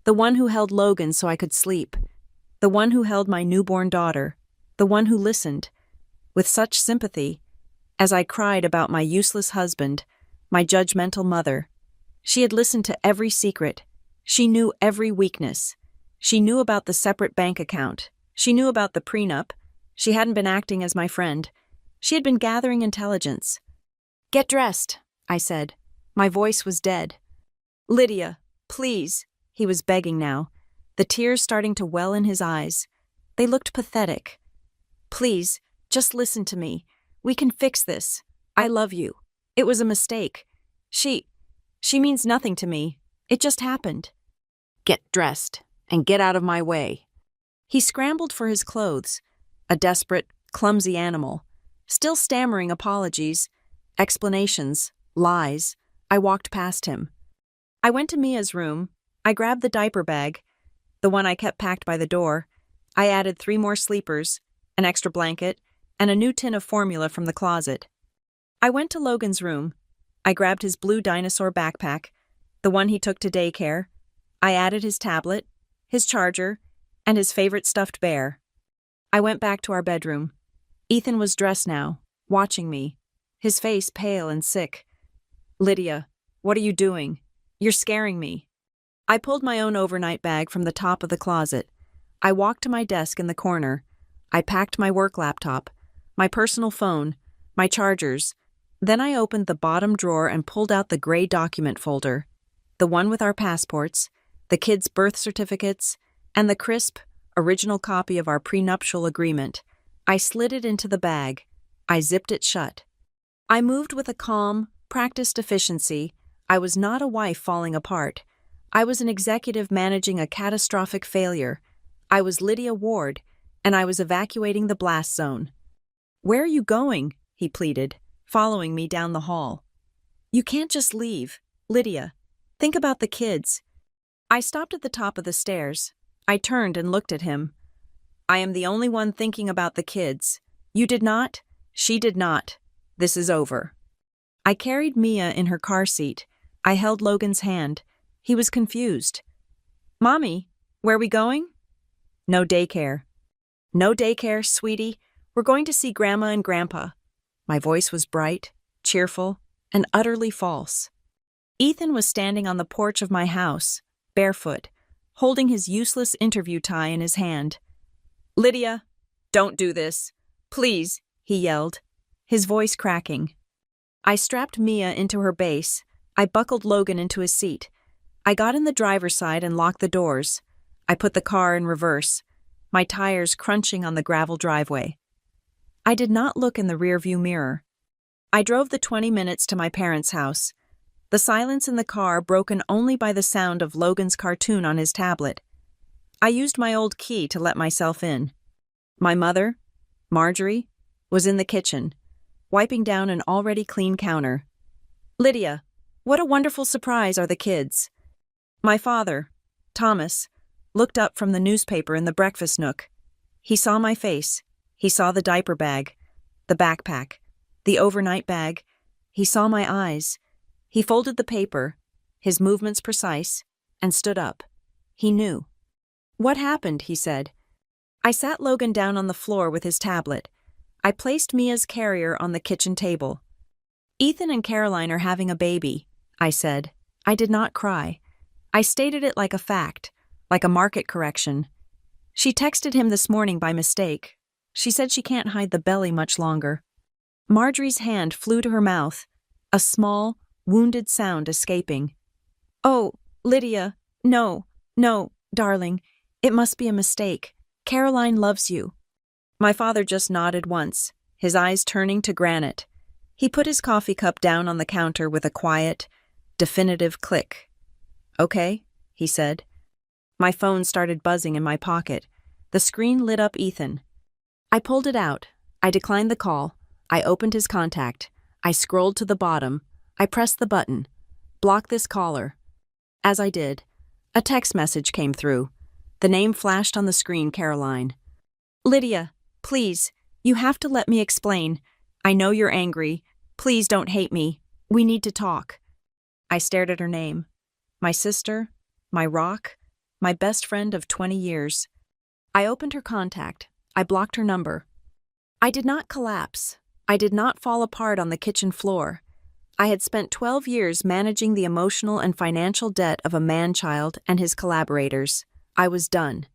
the one who held Logan so I could sleep, the one who held my newborn daughter, the one who listened, with such sympathy, as I cried about my useless husband, my judgmental mother. She had listened to every secret. She knew every weakness. She knew about the separate bank account. She knew about the prenup. She hadn't been acting as my friend. She had been gathering intelligence. "Get dressed," I said. My voice was dead. "Lydia, please," he was begging now, the tears starting to well in his eyes. They looked pathetic. "Please, just listen to me. We can fix this. I love you. It was a mistake. She means nothing to me. It just happened." "Get dressed and get out of my way." He scrambled for his clothes, a desperate, clumsy animal, still stammering apologies, explanations, lies. I walked past him. I went to Mia's room. I grabbed the diaper bag, the one I kept packed by the door. I added 3 more sleepers, an extra blanket, and a new tin of formula from the closet. I went to Logan's room. I grabbed his blue dinosaur backpack, the one he took to daycare. I added his tablet, his charger, and his favorite stuffed bear. I went back to our bedroom. Ethan was dressed now, watching me, his face pale and sick. "Lydia, what are you doing? You're scaring me." I pulled my own overnight bag from the top of the closet. I walked to my desk in the corner. I packed my work laptop, my personal phone, my chargers. Then I opened the bottom drawer and pulled out the gray document folder, the one with our passports, the kids' birth certificates, and the crisp, original copy of our prenuptial agreement. I slid it into the bag. I zipped it shut. I moved with a calm, practiced efficiency. I was not a wife falling apart. I was an executive managing a catastrophic failure. I was Lydia Ward, and I was evacuating the blast zone. "Where are you going?" he pleaded, following me down the hall. "You can't just leave. Lydia, think about the kids." I stopped at the top of the stairs. I turned and looked at him. "I am the only one thinking about the kids. You did not. She did not. This is over." I carried Mia in her car seat. I held Logan's hand. He was confused. "Mommy, where are we going?" "No daycare." "No daycare, sweetie. We're going to see Grandma and Grandpa." My voice was bright, cheerful, and utterly false. Ethan was standing on the porch of my house, barefoot, holding his useless interview tie in his hand. "Lydia, don't do this. Please," he yelled, his voice cracking. I strapped Mia into her base. I buckled Logan into his seat. I got in the driver's side and locked the doors. I put the car in reverse, my tires crunching on the gravel driveway. I did not look in the rearview mirror. I drove the 20 minutes to my parents' house, the silence in the car broken only by the sound of Logan's cartoon on his tablet. I used my old key to let myself in. My mother, Marjorie, was in the kitchen, wiping down an already clean counter. "Lydia, what a wonderful surprise are the kids." My father, Thomas, looked up from the newspaper in the breakfast nook. He saw my face. He saw the diaper bag, the backpack, the overnight bag. He saw my eyes. He folded the paper, his movements precise, and stood up. He knew. "What happened?" he said. I sat Logan down on the floor with his tablet. I placed Mia's carrier on the kitchen table. "Ethan and Caroline are having a baby," I said. I did not cry. I stated it like a fact, like a market correction. "She texted him this morning by mistake. She said she can't hide the belly much longer." Marjorie's hand flew to her mouth, a small, wounded sound escaping. "Oh, Lydia, no, darling. It must be a mistake. Caroline loves you." My father just nodded once, his eyes turning to granite. He put his coffee cup down on the counter with a quiet, definitive click. "Okay," he said. My phone started buzzing in my pocket. The screen lit up Ethan. I pulled it out. I declined the call. I opened his contact. I scrolled to the bottom. I pressed the button. "Block this caller." As I did, a text message came through. The name flashed on the screen, Caroline. "Lydia, please, you have to let me explain. I know you're angry. Please don't hate me. We need to talk." I stared at her name. My sister, my rock, my best friend of 20 years. I opened her contact. I blocked her number. I did not collapse. I did not fall apart on the kitchen floor. I had spent 12 years managing the emotional and financial debt of a man-child and his collaborators. I was done.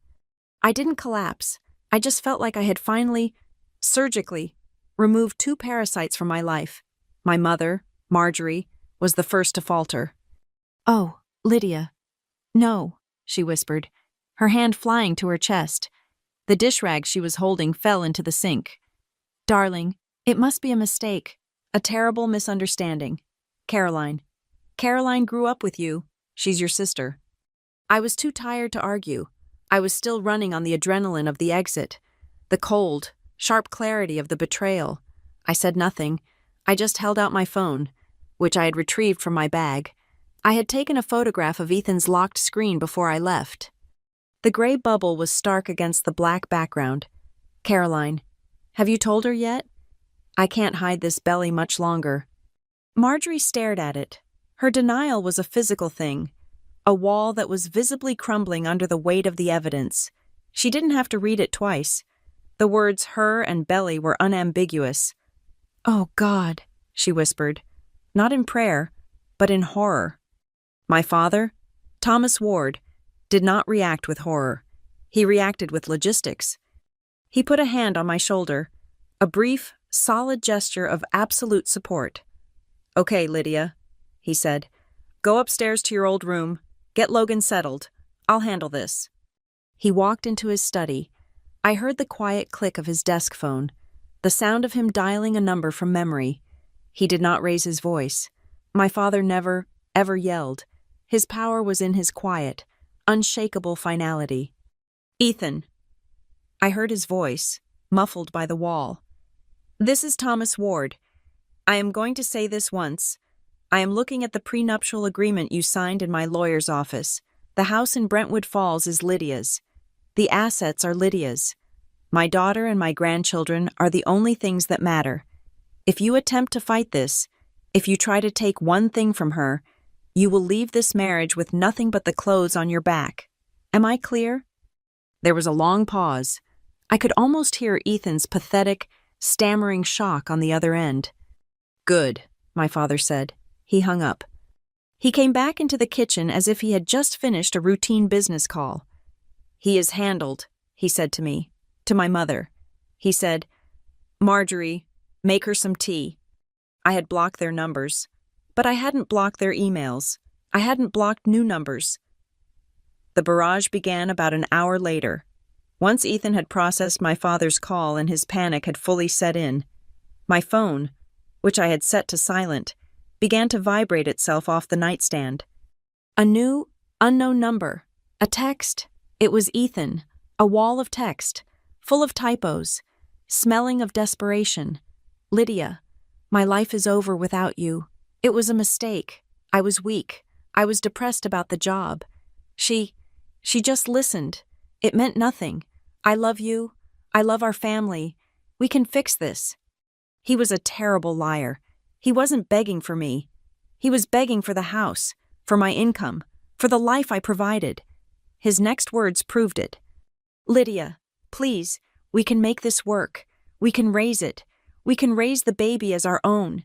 I didn't collapse. I just felt like I had finally, surgically, removed 2 parasites from my life. My mother, Marjorie, was the first to falter. "Oh, Lydia." "No," she whispered, her hand flying to her chest. The dish rag she was holding fell into the sink. "Darling, it must be a mistake, a terrible misunderstanding. Caroline. Caroline grew up with you. She's your sister." I was too tired to argue. I was still running on the adrenaline of the exit, the cold, sharp clarity of the betrayal. I said nothing. I just held out my phone, which I had retrieved from my bag. I had taken a photograph of Ethan's locked screen before I left. The gray bubble was stark against the black background. "Caroline, have you told her yet? I can't hide this belly much longer." Marjorie stared at it. Her denial was a physical thing, a wall that was visibly crumbling under the weight of the evidence. She didn't have to read it twice. The words "her" and "belly" were unambiguous. "Oh, God," she whispered, not in prayer, but in horror. My father, Thomas Ward, did not react with horror. He reacted with logistics. He put a hand on my shoulder, a brief, solid gesture of absolute support. "Okay, Lydia," he said. "Go upstairs to your old room. Get Logan settled. I'll handle this." He walked into his study. I heard the quiet click of his desk phone, the sound of him dialing a number from memory. He did not raise his voice. My father never, ever yelled. His power was in his quiet, unshakable finality. "Ethan." I heard his voice, muffled by the wall. "This is Thomas Ward. I am going to say this once. I am looking at the prenuptial agreement you signed in my lawyer's office. The house in Brentwood Falls is Lydia's. The assets are Lydia's. My daughter and my grandchildren are the only things that matter. If you attempt to fight this, if you try to take one thing from her, you will leave this marriage with nothing but the clothes on your back. Am I clear?" There was a long pause. I could almost hear Ethan's pathetic, stammering shock on the other end. "Good," my father said. He hung up. He came back into the kitchen as if he had just finished a routine business call. "He is handled," he said to me, to my mother. He said, "Marjorie, make her some tea." I had blocked their numbers, but I hadn't blocked their emails. I hadn't blocked new numbers. The barrage began about an hour later. Once Ethan had processed my father's call and his panic had fully set in, my phone, which I had set to silent, began to vibrate itself off the nightstand. A new, unknown number. A text. It was Ethan. A wall of text. full of typos, smelling of desperation. Lydia, my life is over without you. It was a mistake. I was weak. I was depressed about the job. She just listened. It meant nothing. I love you. I love our family. We can fix this. He was a terrible liar. He wasn't begging for me. He was begging for the house, for my income, for the life I provided. His next words proved it. Lydia, please, we can make this work. We can raise it. We can raise the baby as our own.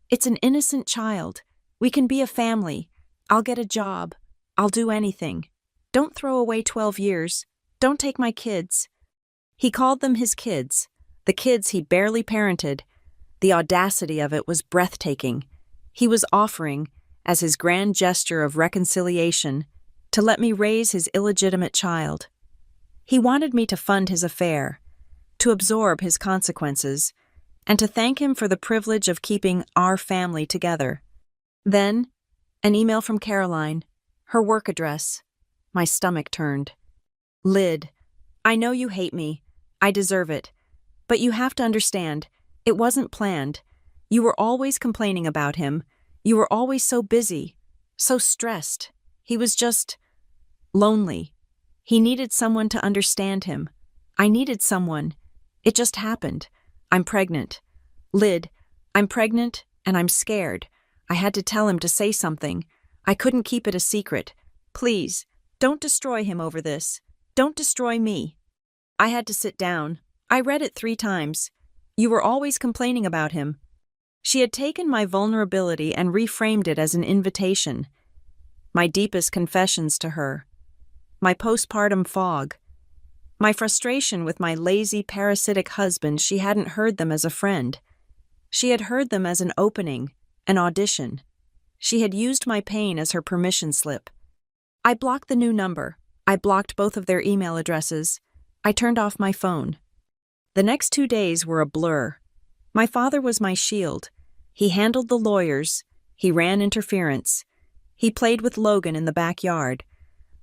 It's an innocent child. We can be a family. I'll get a job. I'll do anything. Don't throw away 12 years. Don't take my kids. He called them his kids, the kids he barely parented. The audacity of it was breathtaking. He was offering, as his grand gesture of reconciliation, to let me raise his illegitimate child. He wanted me to fund his affair, to absorb his consequences, and to thank him for the privilege of keeping our family together. Then, an email from Caroline, her work address. My stomach turned. Lyd, I know you hate me. I deserve it. But you have to understand, it wasn't planned. You were always complaining about him. You were always so busy, so stressed. He was just lonely. He needed someone to understand him. I needed someone. It just happened. I'm pregnant. Lyd, I'm pregnant and I'm scared. I had to tell him to say something. I couldn't keep it a secret. Please, don't destroy him over this. Don't destroy me. I had to sit down. I read it 3 times. You were always complaining about him. She had taken my vulnerability and reframed it as an invitation. My deepest confessions to her. My postpartum fog. My frustration with my lazy, parasitic husband. She hadn't heard them as a friend. She had heard them as an opening, an audition. She had used my pain as her permission slip. I blocked the new number. I blocked both of their email addresses. I turned off my phone. The next 2 days were a blur. My father was my shield. He handled the lawyers. He ran interference. He played with Logan in the backyard,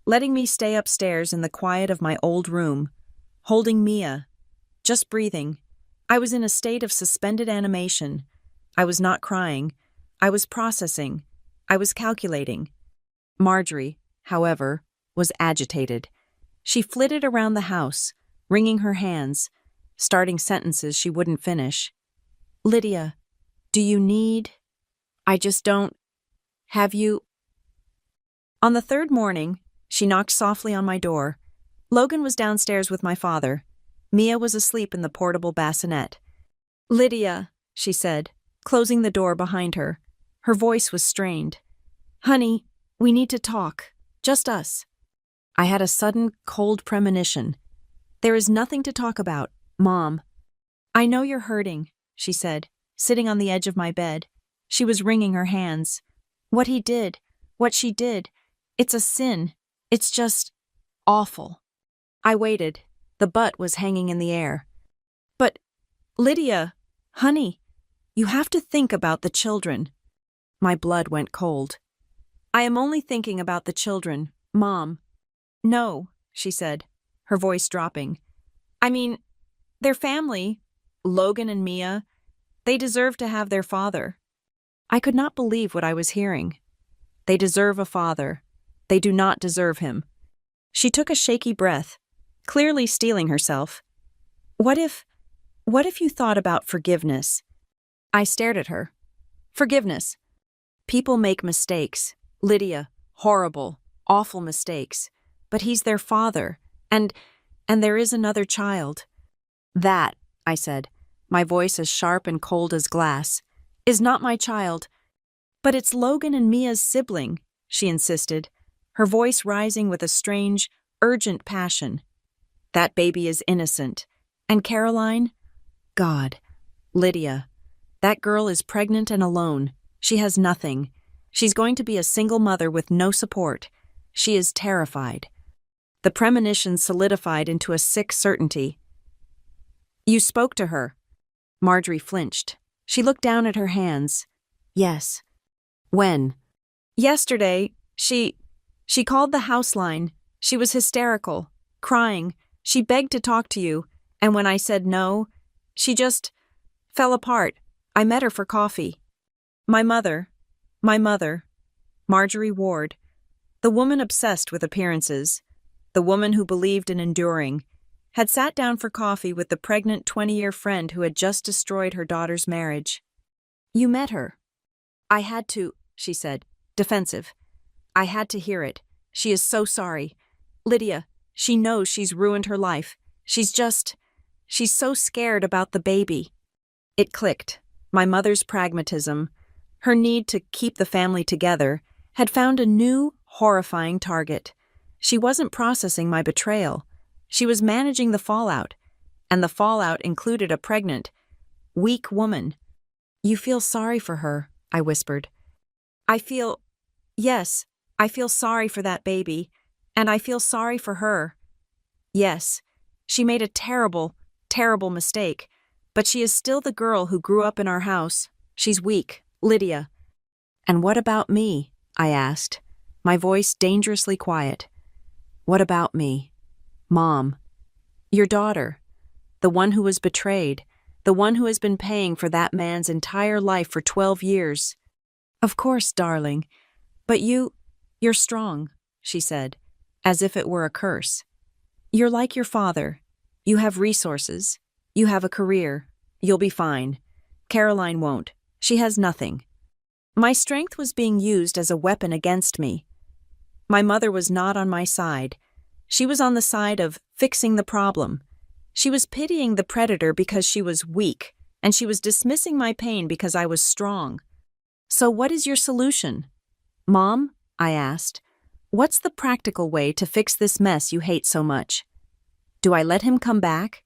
letting me stay upstairs in the quiet of my old room, holding Mia, just breathing. I was in a state of suspended animation. I was not crying. I was processing. I was calculating. Marjorie, however, was agitated. She flitted around the house, wringing her hands, starting sentences she wouldn't finish. Lydia, do you need? I just don't. Have you? On the 3rd morning, she knocked softly on my door. Logan was downstairs with my father. Mia was asleep in the portable bassinet. Lydia, she said, closing the door behind her. Her voice was strained. Honey, we need to talk. Just us. I had a sudden, cold premonition. There is nothing to talk about, Mom. I know you're hurting, she said, sitting on the edge of my bed. She was wringing her hands. What he did, what she did, it's a sin. It's just awful. I waited. The butt was hanging in the air. But, Lydia, honey, you have to think about the children. My blood went cold. I am only thinking about the children, Mom. No, she said, her voice dropping. I mean, their family, Logan and Mia, they deserve to have their father. I could not believe what I was hearing. They deserve a father. They do not deserve him. She took a shaky breath, clearly steeling herself. What if you thought about forgiveness? I stared at her. Forgiveness. People make mistakes. Lydia, horrible, awful mistakes. But he's their father, and there is another child. That, I said, my voice as sharp and cold as glass, is not my child. But it's Logan and Mia's sibling, she insisted, her voice rising with a strange, urgent passion. That baby is innocent. And Caroline? God. Lydia. That girl is pregnant and alone. She has nothing. She's going to be a single mother with no support. She is terrified. The premonition solidified into a sick certainty. You spoke to her. Marjorie flinched. She looked down at her hands. Yes. When? Yesterday. She called the house line. She was hysterical, crying. She begged to talk to you, And when I said no, she just fell apart. I met her for coffee. My mother, Marjorie Ward, the woman obsessed with appearances, the woman who believed in enduring, had sat down for coffee with the pregnant 20-year friend who had just destroyed her daughter's marriage. You met her. I had to, she said, defensive. I had to hear it. She is so sorry. Lydia, she knows she's ruined her life. She's so scared about the baby. It clicked. My mother's pragmatism, her need to keep the family together, had found a new, horrifying target. She wasn't processing my betrayal. She was managing the fallout, and the fallout included a pregnant, weak woman. You feel sorry for her, I whispered. Yes, I feel sorry for that baby, and I feel sorry for her. Yes, she made a terrible, terrible mistake, but she is still the girl who grew up in our house. She's weak, Lydia. And what about me? I asked, my voice dangerously quiet. What about me? Mom. Your daughter. The one who was betrayed. The one who has been paying for that man's entire life for 12 years. Of course, darling. But you're strong, she said, as if it were a curse. You're like your father. You have resources. You have a career. You'll be fine. Caroline won't. She has nothing. My strength was being used as a weapon against me. My mother was not on my side. She was on the side of fixing the problem. She was pitying the predator because she was weak, and she was dismissing my pain because I was strong. So what is your solution? Mom, I asked, what's the practical way to fix this mess you hate so much? Do I let him come back?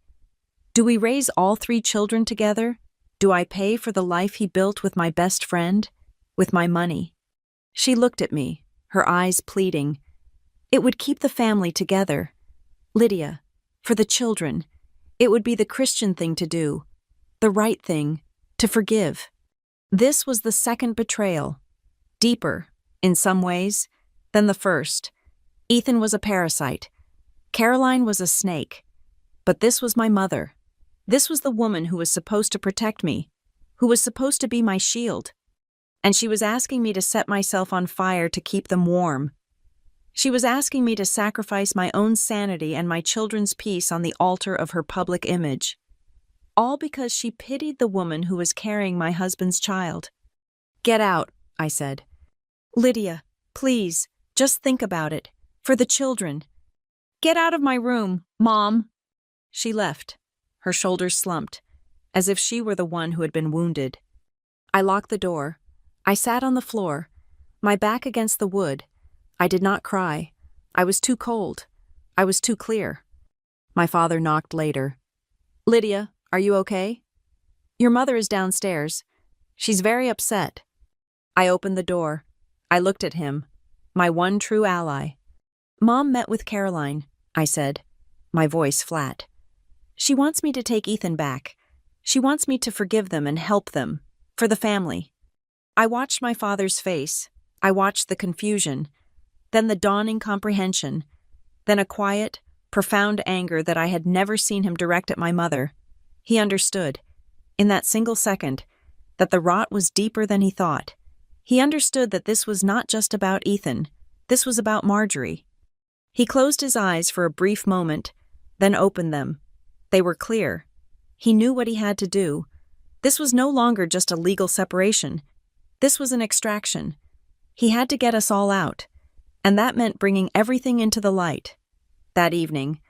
Do we raise all 3 children together? Do I pay for the life he built with my best friend? With my money? She looked at me, her eyes pleading. It would keep the family together. Lydia, for the children, it would be the Christian thing to do, the right thing, to forgive. This was the second betrayal, deeper, in some ways, than the first. Ethan was a parasite. Caroline was a snake. But this was my mother. This was the woman who was supposed to protect me, who was supposed to be my shield. And she was asking me to set myself on fire to keep them warm. She was asking me to sacrifice my own sanity and my children's peace on the altar of her public image. All because she pitied the woman who was carrying my husband's child. Get out, I said. Lydia, please, just think about it. For the children. Get out of my room, Mom. She left, her shoulders slumped, as if she were the one who had been wounded. I locked the door. I sat on the floor, my back against the wood. I did not cry. I was too cold. I was too clear. My father knocked later. Lydia, are you okay? Your mother is downstairs. She's very upset. I opened the door. I looked at him, my one true ally. Mom met with Caroline, I said, my voice flat. She wants me to take Ethan back. She wants me to forgive them and help them, for the family. I watched my father's face. I watched the confusion, then the dawning comprehension, then a quiet, profound anger that I had never seen him direct at my mother. He understood, in that single second, that the rot was deeper than he thought. He understood that this was not just about Ethan. This was about Marjorie. He closed his eyes for a brief moment, then opened them. They were clear. He knew what he had to do. This was no longer just a legal separation. This was an extraction. He had to get us all out, and that meant bringing everything into the light. That evening,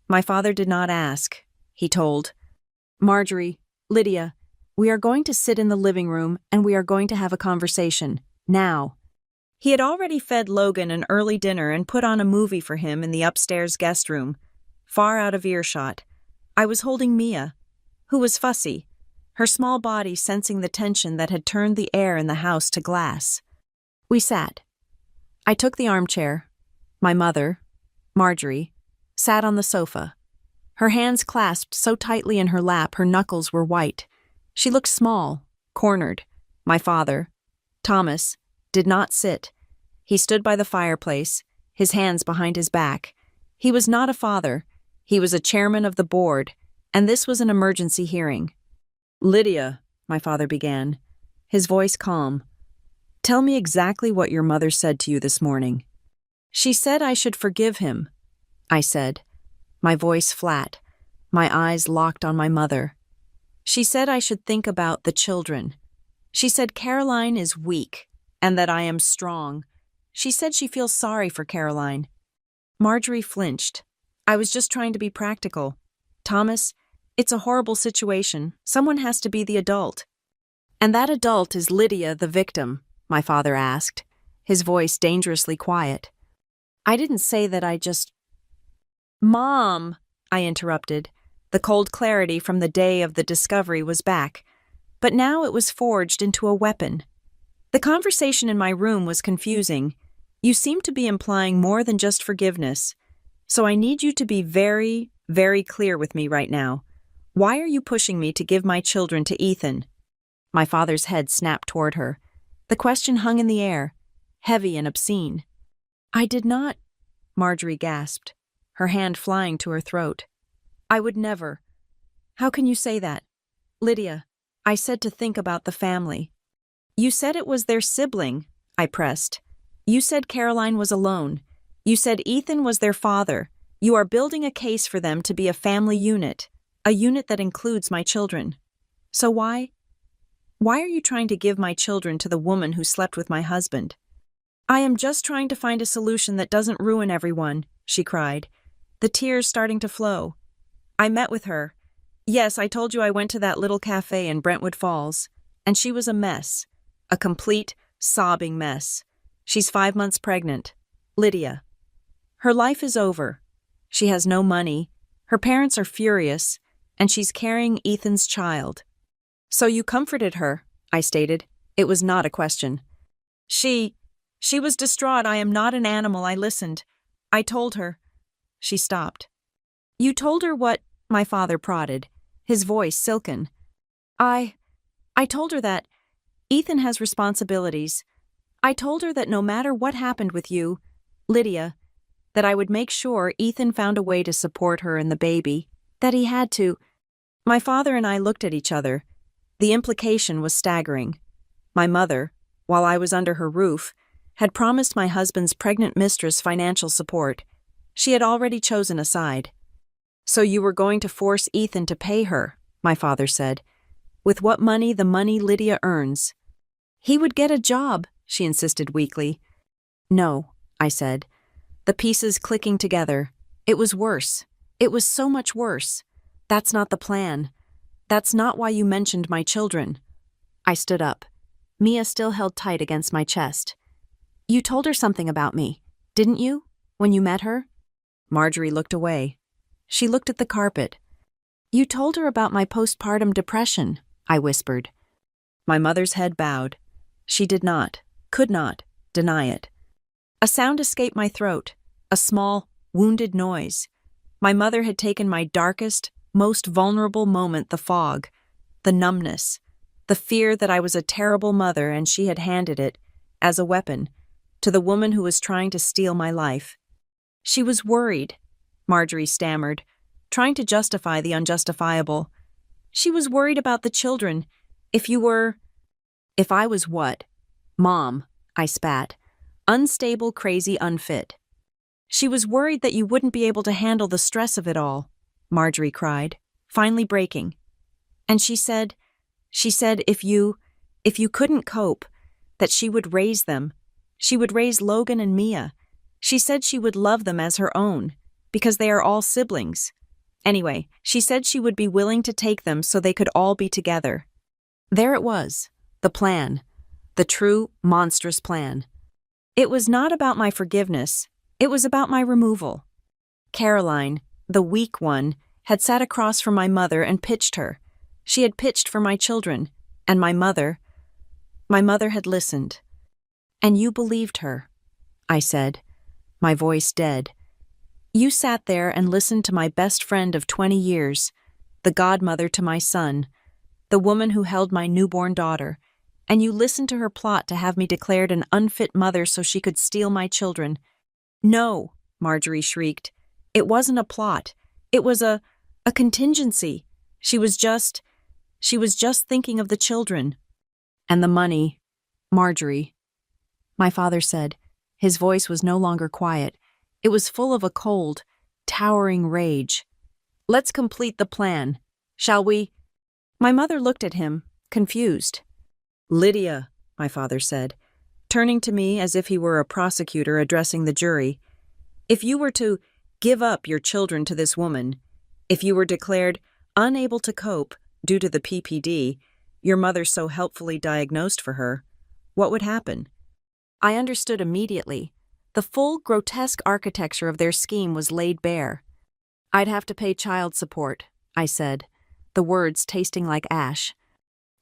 my father did not ask. He told, Marjorie, Lydia, we are going to sit in the living room and we are going to have a conversation, now. He had already fed Logan an early dinner and put on a movie for him in the upstairs guest room, far out of earshot. I was holding Mia, who was fussy, her small body sensing the tension that had turned the air in the house to glass. We sat. I took the armchair. My mother, Marjorie, sat on the sofa. Her hands clasped so tightly in her lap her knuckles were white. She looked small, cornered. My father, Thomas, did not sit. He stood by the fireplace, his hands behind his back. He was not a father. He was a chairman of the board, and this was an emergency hearing. "Lydia," my father began, his voice calm, "tell me exactly what your mother said to you this morning." "She said I should forgive him," I said, my voice flat, my eyes locked on my mother. "She said I should think about the children. She said Caroline is weak and that I am strong. She said she feels sorry for Caroline." Marjorie flinched. "I was just trying to be practical. Thomas, it's a horrible situation. Someone has to be the adult." "And that adult is Lydia, the victim?" my father asked, his voice dangerously quiet. I didn't say that. "Mom," I interrupted. The cold clarity from the day of the discovery was back, but now it was forged into a weapon. The conversation in my room was confusing. "You seem to be implying more than just forgiveness, so I need you to be very, very clear with me right now. Why are you pushing me to give my children to Ethan?" My father's head snapped toward her. The question hung in the air, heavy and obscene. "I did not," Marjorie gasped, her hand flying to her throat. "I would never. How can you say that? Lydia, I said to think about the family." "You said it was their sibling," I pressed. "You said Caroline was alone. You said Ethan was their father. You are building a case for them to be a family unit, a unit that includes my children. So why are you trying to give my children to the woman who slept with my husband?" "I am just trying to find a solution that doesn't ruin everyone," she cried, the tears starting to flow. "I met with her. Yes, I told you I went to that little cafe in Brentwood Falls, and she was a mess, a complete, sobbing mess. She's 5 months pregnant. Lydia. Her life is over. She has no money, her parents are furious, and she's carrying Ethan's child." "So you comforted her," I stated. It was not a question. She was distraught. "I am not an animal. I listened. I told her." She stopped. "You told her what?" my father prodded, his voice silken. I told her that Ethan has responsibilities. I told her that no matter what happened with you, Lydia, that I would make sure Ethan found a way to support her and the baby, that he had to." My father and I looked at each other. The implication was staggering. My mother, while I was under her roof, had promised my husband's pregnant mistress financial support. She had already chosen a side. "So you were going to force Ethan to pay her," my father said. "With what money? The money Lydia earns." "He would get a job," she insisted weakly. "No," I said, the pieces clicking together. "It was worse. It was so much worse. That's not the plan. That's not why you mentioned my children." I stood up. Mia still held tight against my chest. "You told her something about me, didn't you, when you met her?" Marjorie looked away. She looked at the carpet. "You told her about my postpartum depression," I whispered. My mother's head bowed. She did not, could not, deny it. A sound escaped my throat, a small, wounded noise. My mother had taken my darkest, most vulnerable moment, the fog, the numbness, the fear that I was a terrible mother, and she had handed it, as a weapon, to the woman who was trying to steal my life. "She was worried," Marjorie stammered, trying to justify the unjustifiable. "She was worried about the children. If I was what? Mom," I spat. "Unstable, crazy, unfit." "She was worried that you wouldn't be able to handle the stress of it all," Marjorie cried, finally breaking. "And she said if you couldn't cope, that she would raise them. She would raise Logan and Mia. She said she would love them as her own, because they are all siblings. Anyway, she said she would be willing to take them so they could all be together." There it was, the plan, the true, monstrous plan. It was not about my forgiveness, it was about my removal. Caroline, the weak one, had sat across from my mother and pitched her. She had pitched for my children, and my mother had listened. "And you believed her," I said, my voice dead. "You sat there and listened to my best friend of 20 years, the godmother to my son, the woman who held my newborn daughter, and you listened to her plot to have me declared an unfit mother so she could steal my children." "No," Marjorie shrieked. "It wasn't a plot. It was a A contingency. She was just thinking of the children. And the money. Marjorie. My father said. His voice was no longer quiet. It was full of a cold, towering rage. Let's complete the plan. Shall we? My mother looked at him, confused. Lydia, my father said, turning to me as if he were a prosecutor addressing the jury, if you were to give up your children to this woman, if you were declared unable to cope due to the PPD your mother so helpfully diagnosed for her, what would happen? I understood immediately. The full grotesque architecture of their scheme was laid bare. I'd have to pay child support, I said, the words tasting like ash.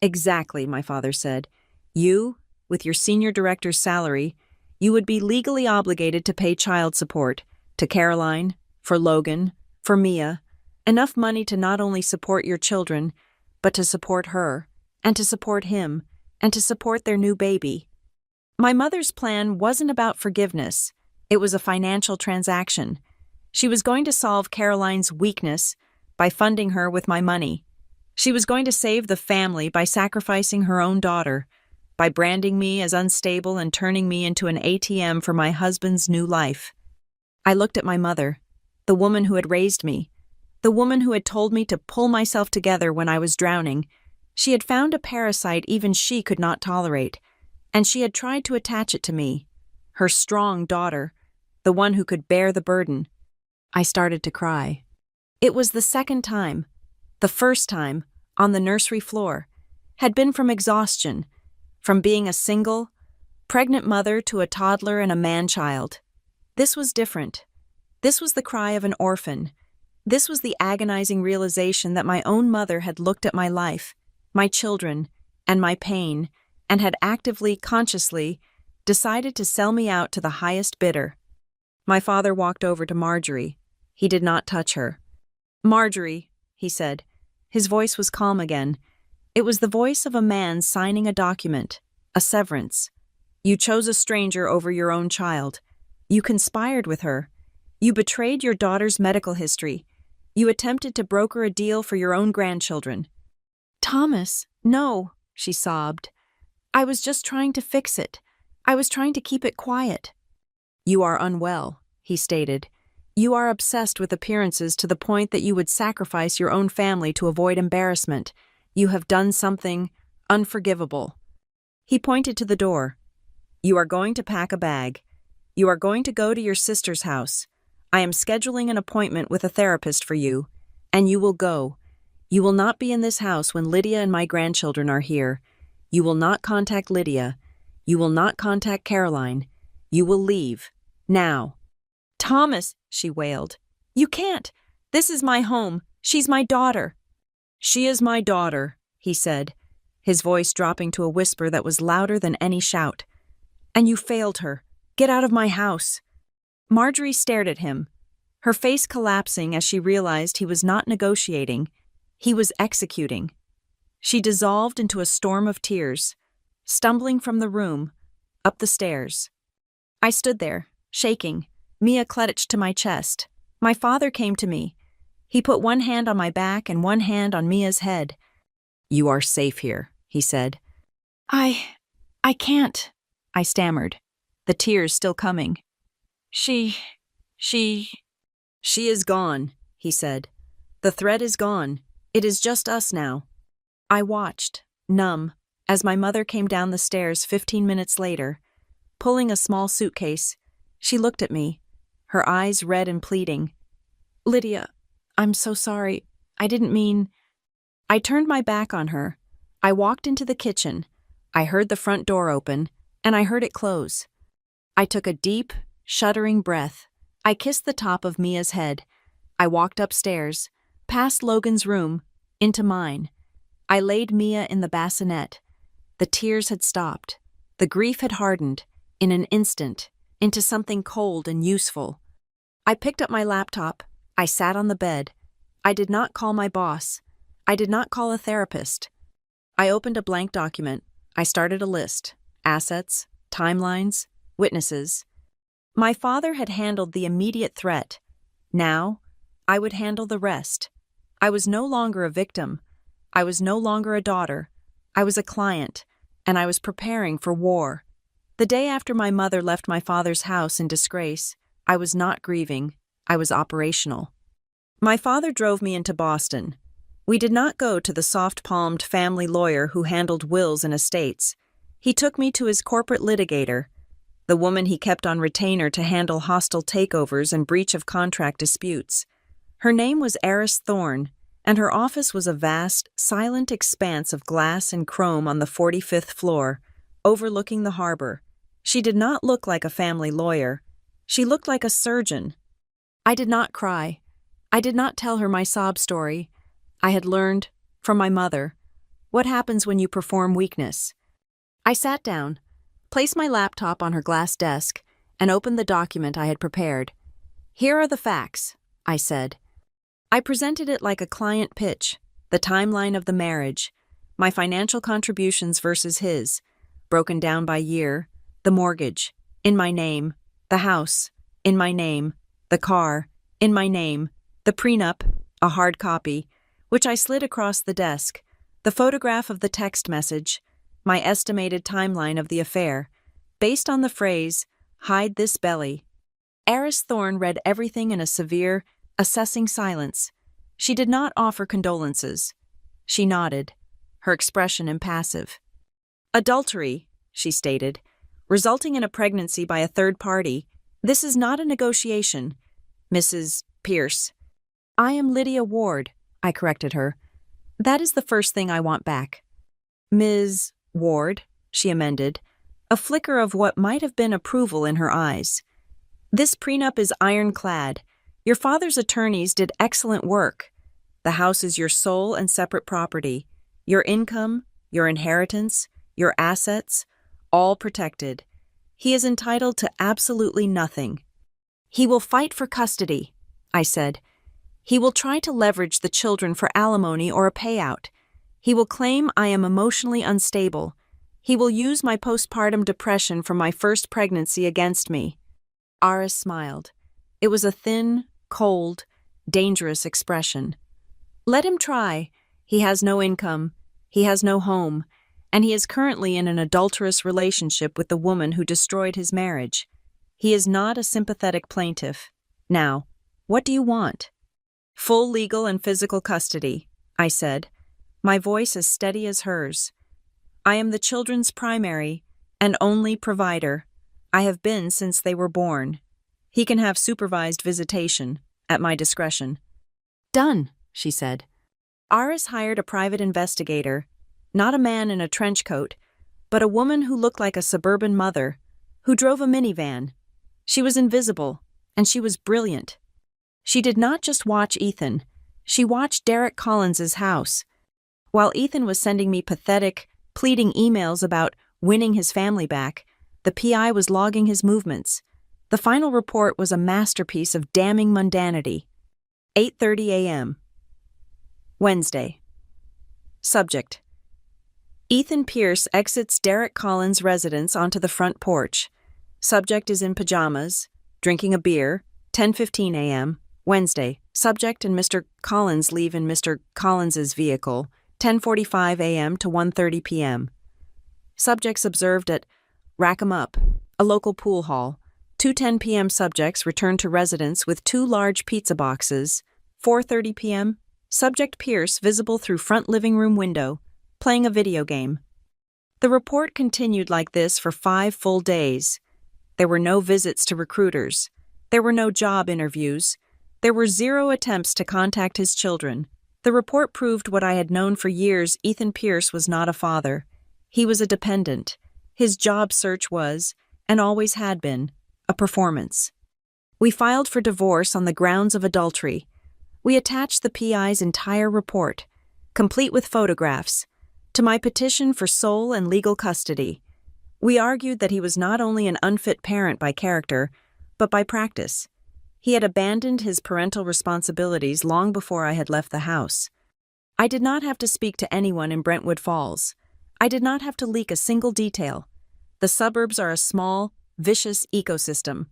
Exactly, my father said. You, with your senior director's salary, you would be legally obligated to pay child support to Caroline, for Logan, for Mia, enough money to not only support your children, but to support her, and to support him, and to support their new baby. My mother's plan wasn't about forgiveness. It was a financial transaction. She was going to solve Caroline's weakness by funding her with my money. She was going to save the family by sacrificing her own daughter, by branding me as unstable and turning me into an ATM for my husband's new life. I looked at my mother, the woman who had raised me, the woman who had told me to pull myself together when I was drowning. She had found a parasite even she could not tolerate, and she had tried to attach it to me, her strong daughter, the one who could bear the burden. I started to cry. It was the second time. The first time, on the nursery floor, had been from exhaustion, from being a single, pregnant mother to a toddler and a man-child. This was different. This was the cry of an orphan. This was the agonizing realization that my own mother had looked at my life, my children, and my pain, and had actively, consciously, decided to sell me out to the highest bidder. My father walked over to Marjorie. He did not touch her. Marjorie, he said. His voice was calm again. It was the voice of a man signing a document, a severance. You chose a stranger over your own child. You conspired with her. You betrayed your daughter's medical history. You attempted to broker a deal for your own grandchildren. Thomas, no, she sobbed. I was just trying to fix it. I was trying to keep it quiet. You are unwell, he stated. You are obsessed with appearances to the point that you would sacrifice your own family to avoid embarrassment. You have done something unforgivable. He pointed to the door. You are going to pack a bag. You are going to go to your sister's house. I am scheduling an appointment with a therapist for you, and you will go. You will not be in this house when Lydia and my grandchildren are here. You will not contact Lydia. You will not contact Caroline. You will leave. Now. Thomas, she wailed. You can't. This is my home. She's my daughter. She is my daughter, he said, his voice dropping to a whisper that was louder than any shout. And you failed her. Get out of my house. Marjorie stared at him, her face collapsing as she realized he was not negotiating. He was executing. She dissolved into a storm of tears, stumbling from the room, up the stairs. I stood there, shaking, Mia clutched to my chest. My father came to me. He put one hand on my back and one hand on Mia's head. You are safe here, he said. I can't, I stammered, the tears still coming. She is gone, he said. The threat is gone. It is just us now. I watched, numb, as my mother came down the stairs 15 minutes later. Pulling a small suitcase, she looked at me, her eyes red and pleading. Lydia, I'm so sorry. I didn't mean... I turned my back on her. I walked into the kitchen. I heard the front door open, and I heard it close. I took a deep, shuddering breath. I kissed the top of Mia's head. I walked upstairs, past Logan's room, into mine. I laid Mia in the bassinet. The tears had stopped. The grief had hardened, in an instant, into something cold and useful. I picked up my laptop. I sat on the bed. I did not call my boss. I did not call a therapist. I opened a blank document. I started a list. Assets, timelines, witnesses. My father had handled the immediate threat. Now, I would handle the rest. I was no longer a victim. I was no longer a daughter. I was a client, and I was preparing for war. The day after my mother left my father's house in disgrace, I was not grieving. I was operational. My father drove me into Boston. We did not go to the soft-palmed family lawyer who handled wills and estates. He took me to his corporate litigator, the woman he kept on retainer to handle hostile takeovers and breach of contract disputes. Her name was Eris Thorne, and her office was a vast, silent expanse of glass and chrome on the 45th floor, overlooking the harbor. She did not look like a family lawyer. She looked like a surgeon. I did not cry. I did not tell her my sob story. I had learned, from my mother, what happens when you perform weakness. I sat down, placed my laptop on her glass desk, and opened the document I had prepared. Here are the facts, I said. I presented it like a client pitch, the timeline of the marriage, my financial contributions versus his, broken down by year, the mortgage, in my name, the house, in my name, the car, in my name, the prenup, a hard copy, which I slid across the desk, the photograph of the text message, my estimated timeline of the affair, based on the phrase, "hide this belly." Eris Thorne read everything in a severe, assessing silence. She did not offer condolences. She nodded, her expression impassive. "Adultery," she stated, "resulting in a pregnancy by a third party. This is not a negotiation, Mrs. Pierce." "I am Lydia Ward," I corrected her. "That is the first thing I want back." "Ms. Ward," she amended, a flicker of what might have been approval in her eyes. "This prenup is ironclad. Your father's attorneys did excellent work. The house is your sole and separate property. Your income, your inheritance, your assets, all protected. He is entitled to absolutely nothing." "He will fight for custody," I said. "He will try to leverage the children for alimony or a payout. He will claim I am emotionally unstable. He will use my postpartum depression from my first pregnancy against me." Aris smiled. It was a thin, cold, dangerous expression. "Let him try. He has no income. He has no home. And he is currently in an adulterous relationship with the woman who destroyed his marriage. He is not a sympathetic plaintiff. Now, what do you want?" "Full legal and physical custody," I said, my voice as steady as hers. "I am the children's primary and only provider. I have been since they were born. He can have supervised visitation, at my discretion." "Done," she said. Aris hired a private investigator, not a man in a trench coat, but a woman who looked like a suburban mother, who drove a minivan. She was invisible, and she was brilliant. She did not just watch Ethan, she watched Derek Collins's house. While Ethan was sending me pathetic, pleading emails about winning his family back, the PI was logging his movements. The final report was a masterpiece of damning mundanity. 8:30 a.m. Wednesday. Subject: Ethan Pierce exits Derek Collins' residence onto the front porch. Subject is in pajamas, drinking a beer, 10:15 a.m., Wednesday. Subject and Mr. Collins leave in Mr. Collins's vehicle, 10:45 a.m. to 1:30 p.m. Subjects observed at Rack 'em Up, a local pool hall. 2:10 p.m. subjects return to residence with 2 large pizza boxes. 4:30 p.m. Subject Pierce visible through front living room window, playing a video game. The report continued like this for 5 full days. There were no visits to recruiters. There were no job interviews. There were 0 attempts to contact his children. The report proved what I had known for years: Ethan Pierce was not a father. He was a dependent. His job search was, and always had been, a performance. We filed for divorce on the grounds of adultery. We attached the PI's entire report, complete with photographs, to my petition for sole and legal custody. We argued that he was not only an unfit parent by character, but by practice. He had abandoned his parental responsibilities long before I had left the house. I did not have to speak to anyone in Brentwood Falls. I did not have to leak a single detail. The suburbs are a small, vicious ecosystem.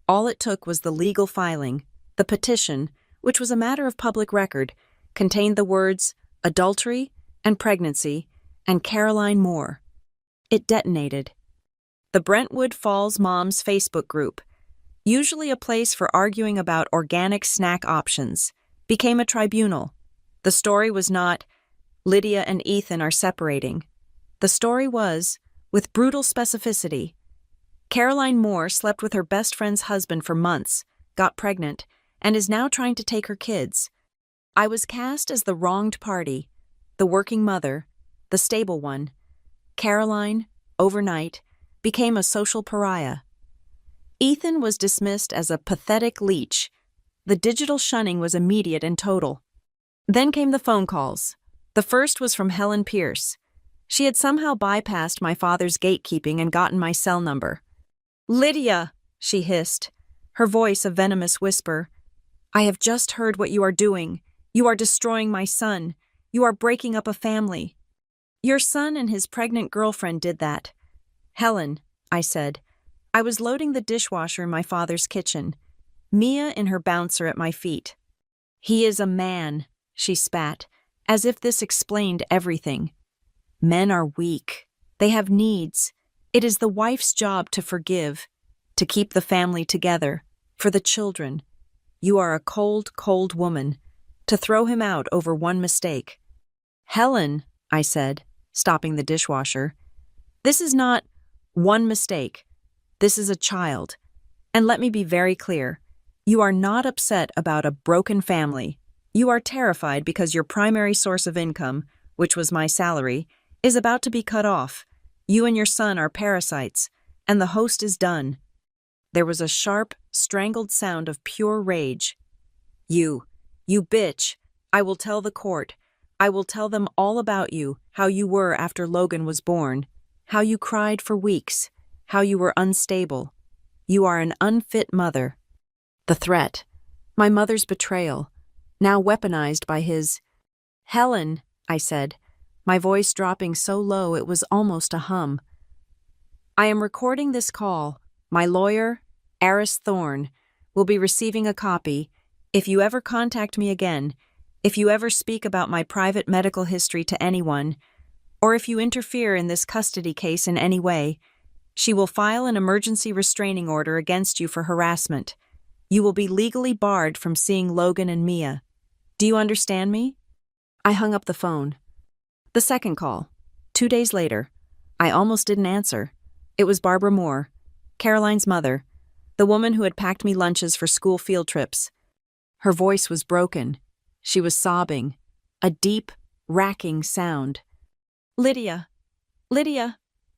All it took was the legal filing, the petition, which was a matter of public record, contained the words adultery and pregnancy and Caroline Moore. It detonated. The Brentwood Falls Moms Facebook group, usually a place for arguing about organic snack options, became a tribunal. The story was not, Lydia and Ethan are separating. The story was, with brutal specificity, Caroline Moore slept with her best friend's husband for months, got pregnant, and is now trying to take her kids. I was cast as the wronged party, the working mother, the stable one. Caroline, overnight, became a social pariah. Ethan was dismissed as a pathetic leech. The digital shunning was immediate and total. Then came the phone calls. The first was from Helen Pierce. She had somehow bypassed my father's gatekeeping and gotten my cell number. "Lydia," she hissed, her voice a venomous whisper. "I have just heard what you are doing. You are destroying my son. You are breaking up a family. Your son and his pregnant girlfriend did that." "Helen," I said. I was loading the dishwasher in my father's kitchen. Mia in her bouncer at my feet. "He is a man," she spat, as if this explained everything. "Men are weak. They have needs. It is the wife's job to forgive, to keep the family together, for the children. You are a cold, cold woman. To throw him out over one mistake." "Helen," I said, stopping the dishwasher, "this is not one mistake. This is a child. And let me be very clear. You are not upset about a broken family. You are terrified because your primary source of income, which was my salary, is about to be cut off. You and your son are parasites, and the host is done." There was a sharp, strangled sound of pure rage. You bitch. I will tell the court. I will tell them all about you, how you were after Logan was born, how you cried for weeks, how you were unstable. You are an unfit mother." The threat, my mother's betrayal, now weaponized by his. "Helen," I said, my voice dropping so low it was almost a hum. "I am recording this call. My lawyer, Aris Thorne, will be receiving a copy. If you ever contact me again, if you ever speak about my private medical history to anyone, or if you interfere in this custody case in any way, she will file an emergency restraining order against you for harassment. You will be legally barred from seeing Logan and Mia. Do you understand me?" I hung up the phone. The second call, 2 days later. I almost didn't answer. It was Barbara Moore, Caroline's mother, the woman who had packed me lunches for school field trips. Her voice was broken. She was sobbing, a deep, racking sound. Lydia,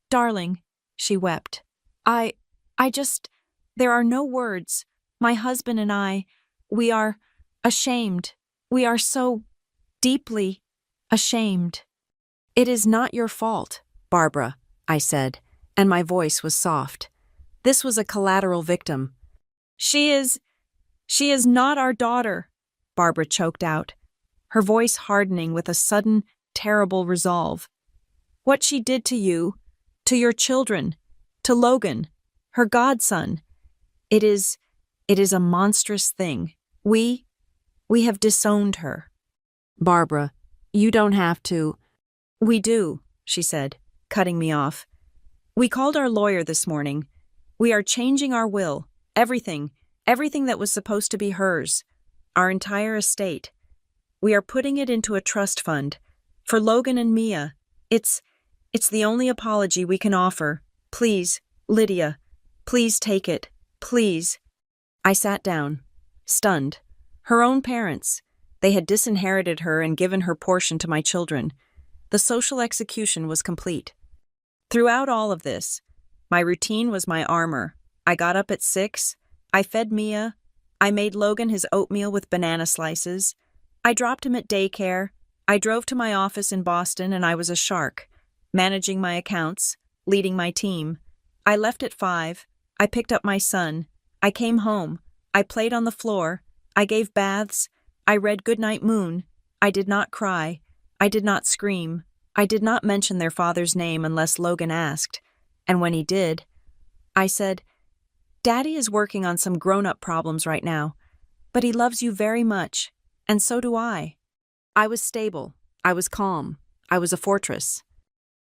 darling," she wept. There are no words. My husband and I, we are ashamed. We are so deeply ashamed." "It is not your fault, Barbara," I said, and my voice was soft. This was a collateral victim. She is not our daughter," Barbara choked out, her voice hardening with a sudden, terrible resolve. "What she did to you, to your children, to Logan, her godson, it is a monstrous thing. We have disowned her." "Barbara, you don't have to." "We do," she said, cutting me off. "We called our lawyer this morning. We are changing our will, everything that was supposed to be hers, our entire estate. We are putting it into a trust fund. For Logan and Mia, it's the only apology we can offer. Please, Lydia, please take it, please." I sat down, stunned. Her own parents. They had disinherited her and given her portion to my children. The social execution was complete. Throughout all of this, my routine was my armor. I got up at 6. I fed Mia. I made Logan his oatmeal with banana slices. I dropped him at daycare. I drove to my office in Boston and I was a shark, managing my accounts, leading my team. I left at 5. I picked up my son. I came home. I played on the floor. I gave baths. I read Goodnight Moon. I did not cry. I did not scream. I did not mention their father's name unless Logan asked. And when he did, I said, "Daddy is working on some grown-up problems right now, but he loves you very much, and so do I." I was stable. I was calm. I was a fortress.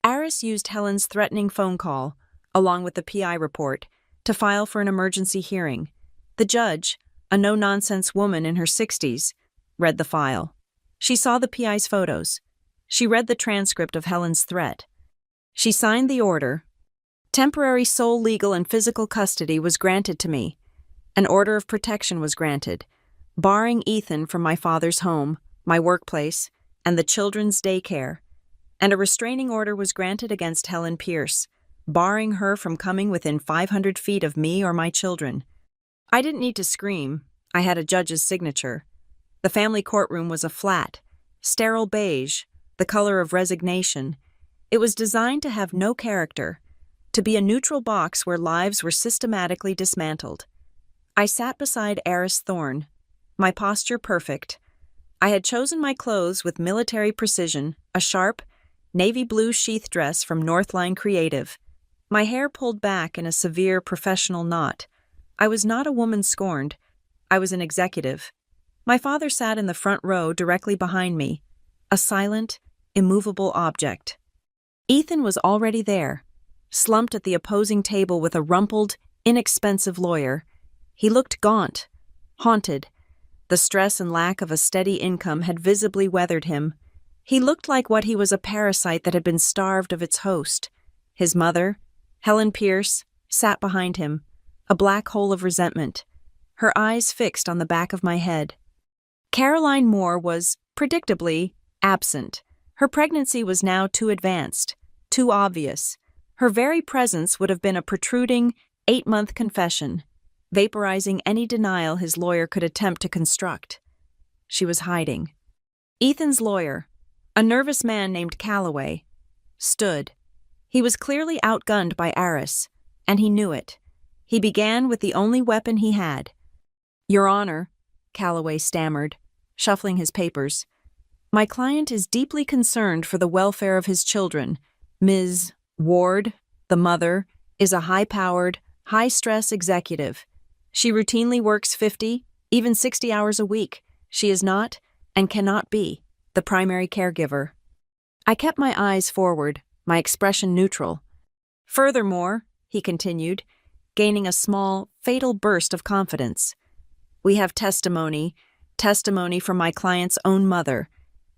Aris used Helen's threatening phone call, along with the PI report, to file for an emergency hearing. The judge, a no-nonsense woman in her 60s, read the file. She saw the PI's photos. She read the transcript of Helen's threat. She signed the order. Temporary sole legal and physical custody was granted to me. An order of protection was granted, barring Ethan from my father's home, my workplace, and the children's daycare. And a restraining order was granted against Helen Pierce, barring her from coming within 500 feet of me or my children. I didn't need to scream. I had a judge's signature. The family courtroom was a flat, sterile beige, the color of resignation. It was designed to have no character, to be a neutral box where lives were systematically dismantled. I sat beside Aris Thorne, my posture perfect. I had chosen my clothes with military precision, a sharp, navy blue sheath dress from Northline Creative. My hair pulled back in a severe professional knot. I was not a woman scorned. I was an executive. My father sat in the front row directly behind me, a silent, immovable object. Ethan was already there, slumped at the opposing table with a rumpled, inexpensive lawyer. He looked gaunt, haunted. The stress and lack of a steady income had visibly weathered him. He looked like what he was, a parasite that had been starved of its host. His mother, Helen Pierce, sat behind him, a black hole of resentment, her eyes fixed on the back of my head. Caroline Moore was, predictably, absent. Her pregnancy was now too advanced, too obvious. Her very presence would have been a protruding, 8-month confession, vaporizing any denial his lawyer could attempt to construct. She was hiding. Ethan's lawyer, a nervous man named Calloway, stood. He was clearly outgunned by Aris, and he knew it. He began with the only weapon he had. "Your Honor," Calloway stammered, shuffling his papers, "my client is deeply concerned for the welfare of his children. Ms. Ward, the mother, is a high-powered, high-stress executive. She routinely works 50, even 60 hours a week. She is not, and cannot be, the primary caregiver." I kept my eyes forward, my expression neutral. "Furthermore," he continued, gaining a small, fatal burst of confidence, "we have testimony from my client's own mother,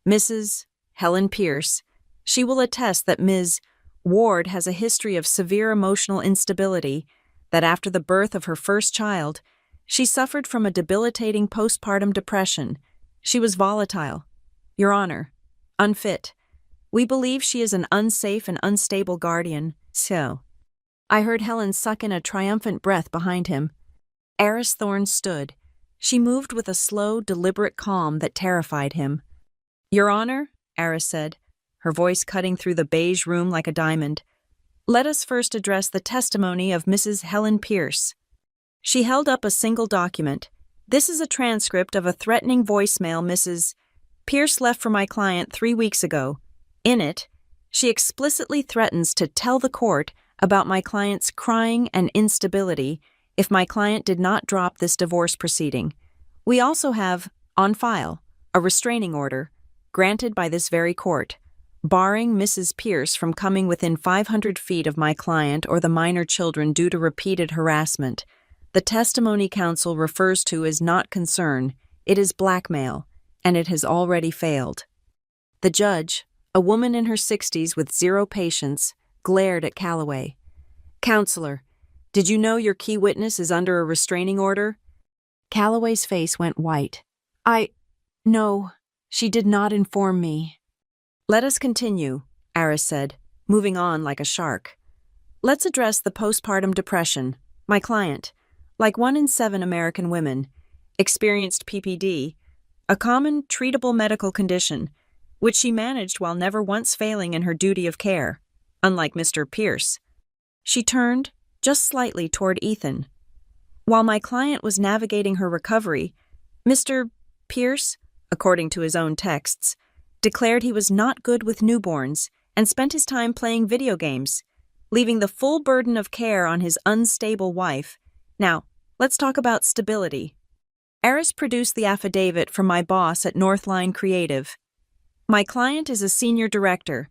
Mrs. Helen Pierce. She will attest that Ms. Ward has a history of severe emotional instability, that after the birth of her first child, she suffered from a debilitating postpartum depression. She was volatile. Your Honor, unfit. We believe she is an unsafe and unstable guardian, so." I heard Helen suck in a triumphant breath behind him. Aris Thorne stood. She moved with a slow, deliberate calm that terrified him. "Your Honor," Aris said, her voice cutting through the beige room like a diamond, "let us first address the testimony of Mrs. Helen Pierce." She held up a single document. "This is a transcript of a threatening voicemail Mrs. Pierce left for my client 3 weeks ago. In it, she explicitly threatens to tell the court about my client's crying and instability if my client did not drop this divorce proceeding. We also have, on file, a restraining order, granted by this very court, barring Mrs. Pierce from coming within 500 feet of my client or the minor children due to repeated harassment. The testimony counsel refers to is not concern, it is blackmail, and it has already failed." The judge, a woman in her 60s with zero patience, glared at Calloway. "Counselor, did you know your key witness is under a restraining order?" Calloway's face went white. No, she did not inform me." "Let us continue," Aris said, moving on like a shark. "Let's address the postpartum depression. My client, like 1 in 7 American women, experienced PPD, a common, treatable medical condition, which she managed while never once failing in her duty of care, unlike Mr. Pierce." She turned, just slightly, toward Ethan. "While my client was navigating her recovery, Mr. Pierce, according to his own texts, declared he was not good with newborns and spent his time playing video games, leaving the full burden of care on his unstable wife. Now, let's talk about stability." Aris produced the affidavit from my boss at Northline Creative. My client is a senior director.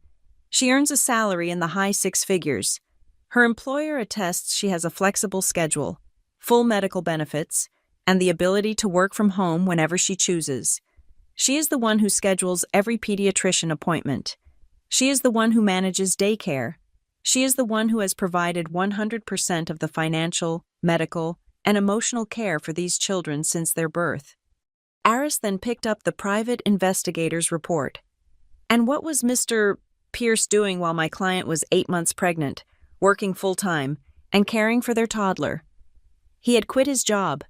She earns a salary in the high six figures. Her employer attests she has a flexible schedule, full medical benefits, and the ability to work from home whenever she chooses. She is the one who schedules every pediatrician appointment. She is the one who manages daycare. She is the one who has provided 100% of the financial, medical, and emotional care for these children since their birth. Aris then picked up the private investigator's report. And what was Mr. Pierce doing while my client was 8 months pregnant, working full-time, and caring for their toddler? He had quit his job.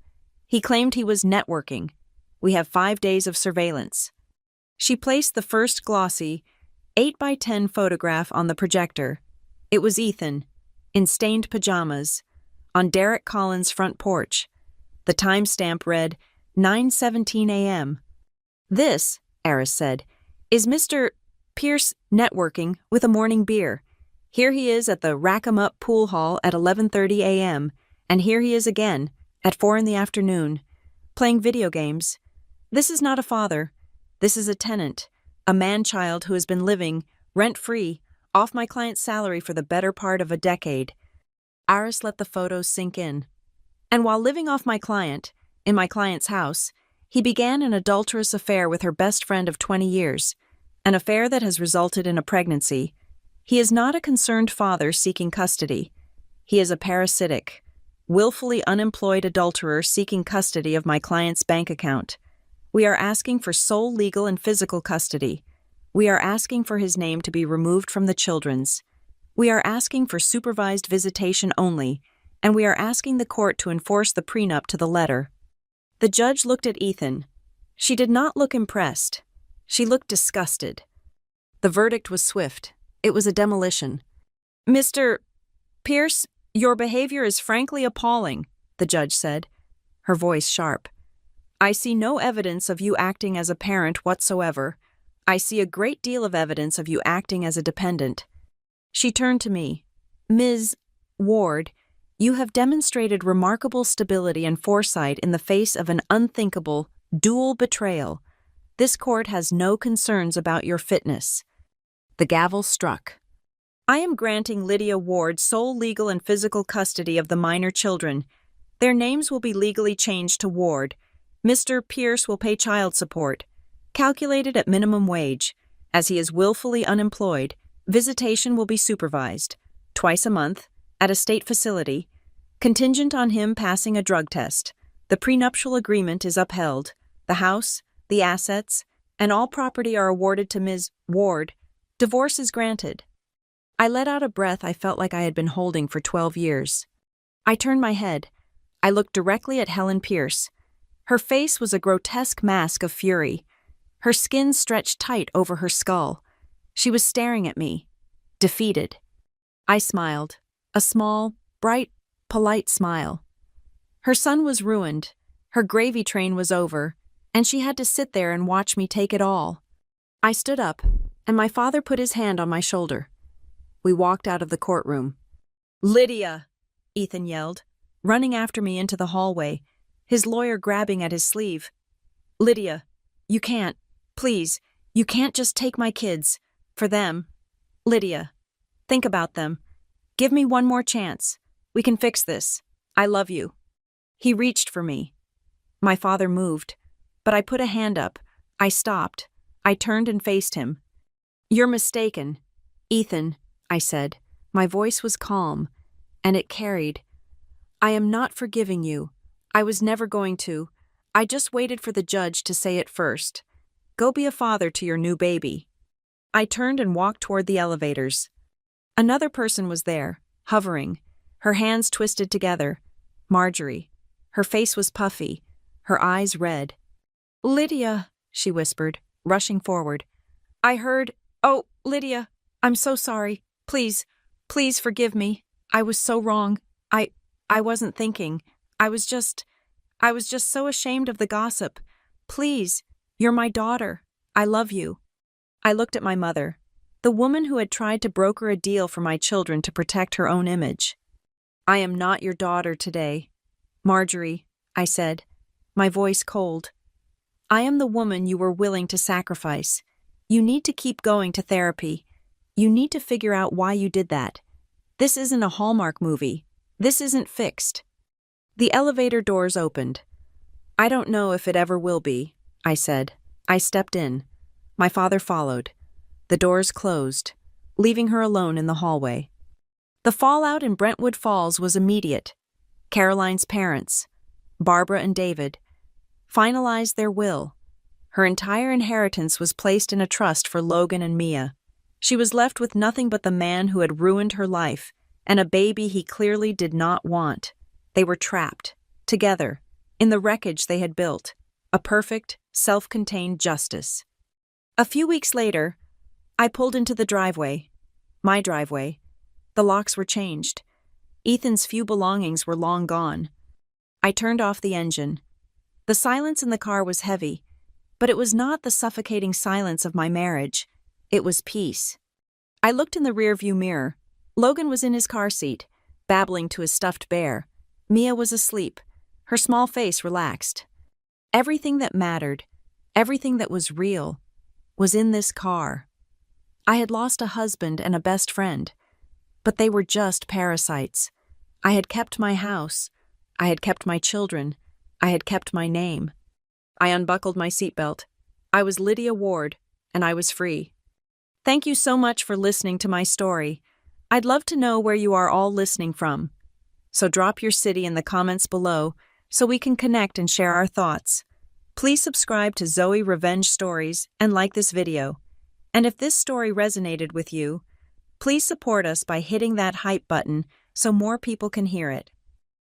He claimed he was networking. We have 5 days of surveillance. She placed the first glossy 8x10 photograph on the projector. It was Ethan, in stained pajamas, on Derek Collins' front porch. The timestamp read 9:17 a.m. This, Aris said, is Mr. Pierce networking with a morning beer. Here he is at the Rack-em-Up pool hall at 11:30 a.m., and here he is again at 4 in the afternoon, playing video games. This is not a father. This is a tenant, a man-child who has been living, rent-free, off my client's salary for the better part of a decade. Aris let the photos sink in. And while living off my client, in my client's house, he began an adulterous affair with her best friend of 20 years, an affair that has resulted in a pregnancy. He is not a concerned father seeking custody. He is a parasitic, willfully unemployed adulterer seeking custody of my client's bank account. We are asking for sole legal and physical custody. We are asking for his name to be removed from the children's. We are asking for supervised visitation only, and we are asking the court to enforce the prenup to the letter. The judge looked at Ethan. She did not look impressed. She looked disgusted. The verdict was swift. It was a demolition. Mr. Pierce, your behavior is frankly appalling, the judge said, her voice sharp. I see no evidence of you acting as a parent whatsoever. I see a great deal of evidence of you acting as a dependent. She turned to me. Ms. Ward, you have demonstrated remarkable stability and foresight in the face of an unthinkable, dual betrayal. This court has no concerns about your fitness. The gavel struck. I am granting Lydia Ward sole legal and physical custody of the minor children. Their names will be legally changed to Ward. Mr. Pierce will pay child support, calculated at minimum wage. As he is willfully unemployed, visitation will be supervised, twice a month, at a state facility, contingent on him passing a drug test. The prenuptial agreement is upheld. The house, the assets, and all property are awarded to Ms. Ward. Divorce is granted. I let out a breath I felt like I had been holding for 12 years. I turned my head. I looked directly at Helen Pierce. Her face was a grotesque mask of fury. Her skin stretched tight over her skull. She was staring at me, defeated. I smiled, a small, bright, polite smile. Her son was ruined, her gravy train was over, and she had to sit there and watch me take it all. I stood up, and my father put his hand on my shoulder. We walked out of the courtroom. Lydia, Ethan yelled, running after me into the hallway, his lawyer grabbing at his sleeve. Lydia, you can't, please, you can't just take my kids. For them. Lydia, think about them. Give me one more chance. We can fix this. I love you. He reached for me. My father moved, but I put a hand up. I stopped. I turned and faced him. You're mistaken. Ethan, I said. My voice was calm, and it carried. I am not forgiving you. I was never going to. I just waited for the judge to say it first. Go be a father to your new baby. I turned and walked toward the elevators. Another person was there, hovering, her hands twisted together. Marjorie. Her face was puffy, her eyes red. Lydia, she whispered, rushing forward. I heard, oh, Lydia, I'm so sorry. Please, please forgive me. I was so wrong. I wasn't thinking. I was just so ashamed of the gossip. Please, you're my daughter. I love you. I looked at my mother, the woman who had tried to broker a deal for my children to protect her own image. I am not your daughter today. Marjorie, I said, my voice cold. I am the woman you were willing to sacrifice. You need to keep going to therapy. You need to figure out why you did that. This isn't a Hallmark movie. This isn't fixed. The elevator doors opened. I don't know if it ever will be, I said. I stepped in. My father followed. The doors closed, leaving her alone in the hallway. The fallout in Brentwood Falls was immediate. Caroline's parents, Barbara and David, finalized their will. Her entire inheritance was placed in a trust for Logan and Mia. She was left with nothing but the man who had ruined her life and a baby he clearly did not want. They were trapped, together, in the wreckage they had built, a perfect, self-contained justice. A few weeks later, I pulled into the driveway. My driveway. The locks were changed. Ethan's few belongings were long gone. I turned off the engine. The silence in the car was heavy, but it was not the suffocating silence of my marriage. It was peace. I looked in the rearview mirror. Logan was in his car seat, babbling to his stuffed bear. Mia was asleep, her small face relaxed. Everything that mattered, everything that was real, was in this car. I had lost a husband and a best friend, but they were just parasites. I had kept my house. I had kept my children. I had kept my name. I unbuckled my seatbelt. I was Lydia Ward, and I was free. Thank you so much for listening to my story. I'd love to know where you are all listening from. So drop your city in the comments below so we can connect and share our thoughts. Please subscribe to Zoe Revenge Stories and like this video. And if this story resonated with you, please support us by hitting that hype button so more people can hear it.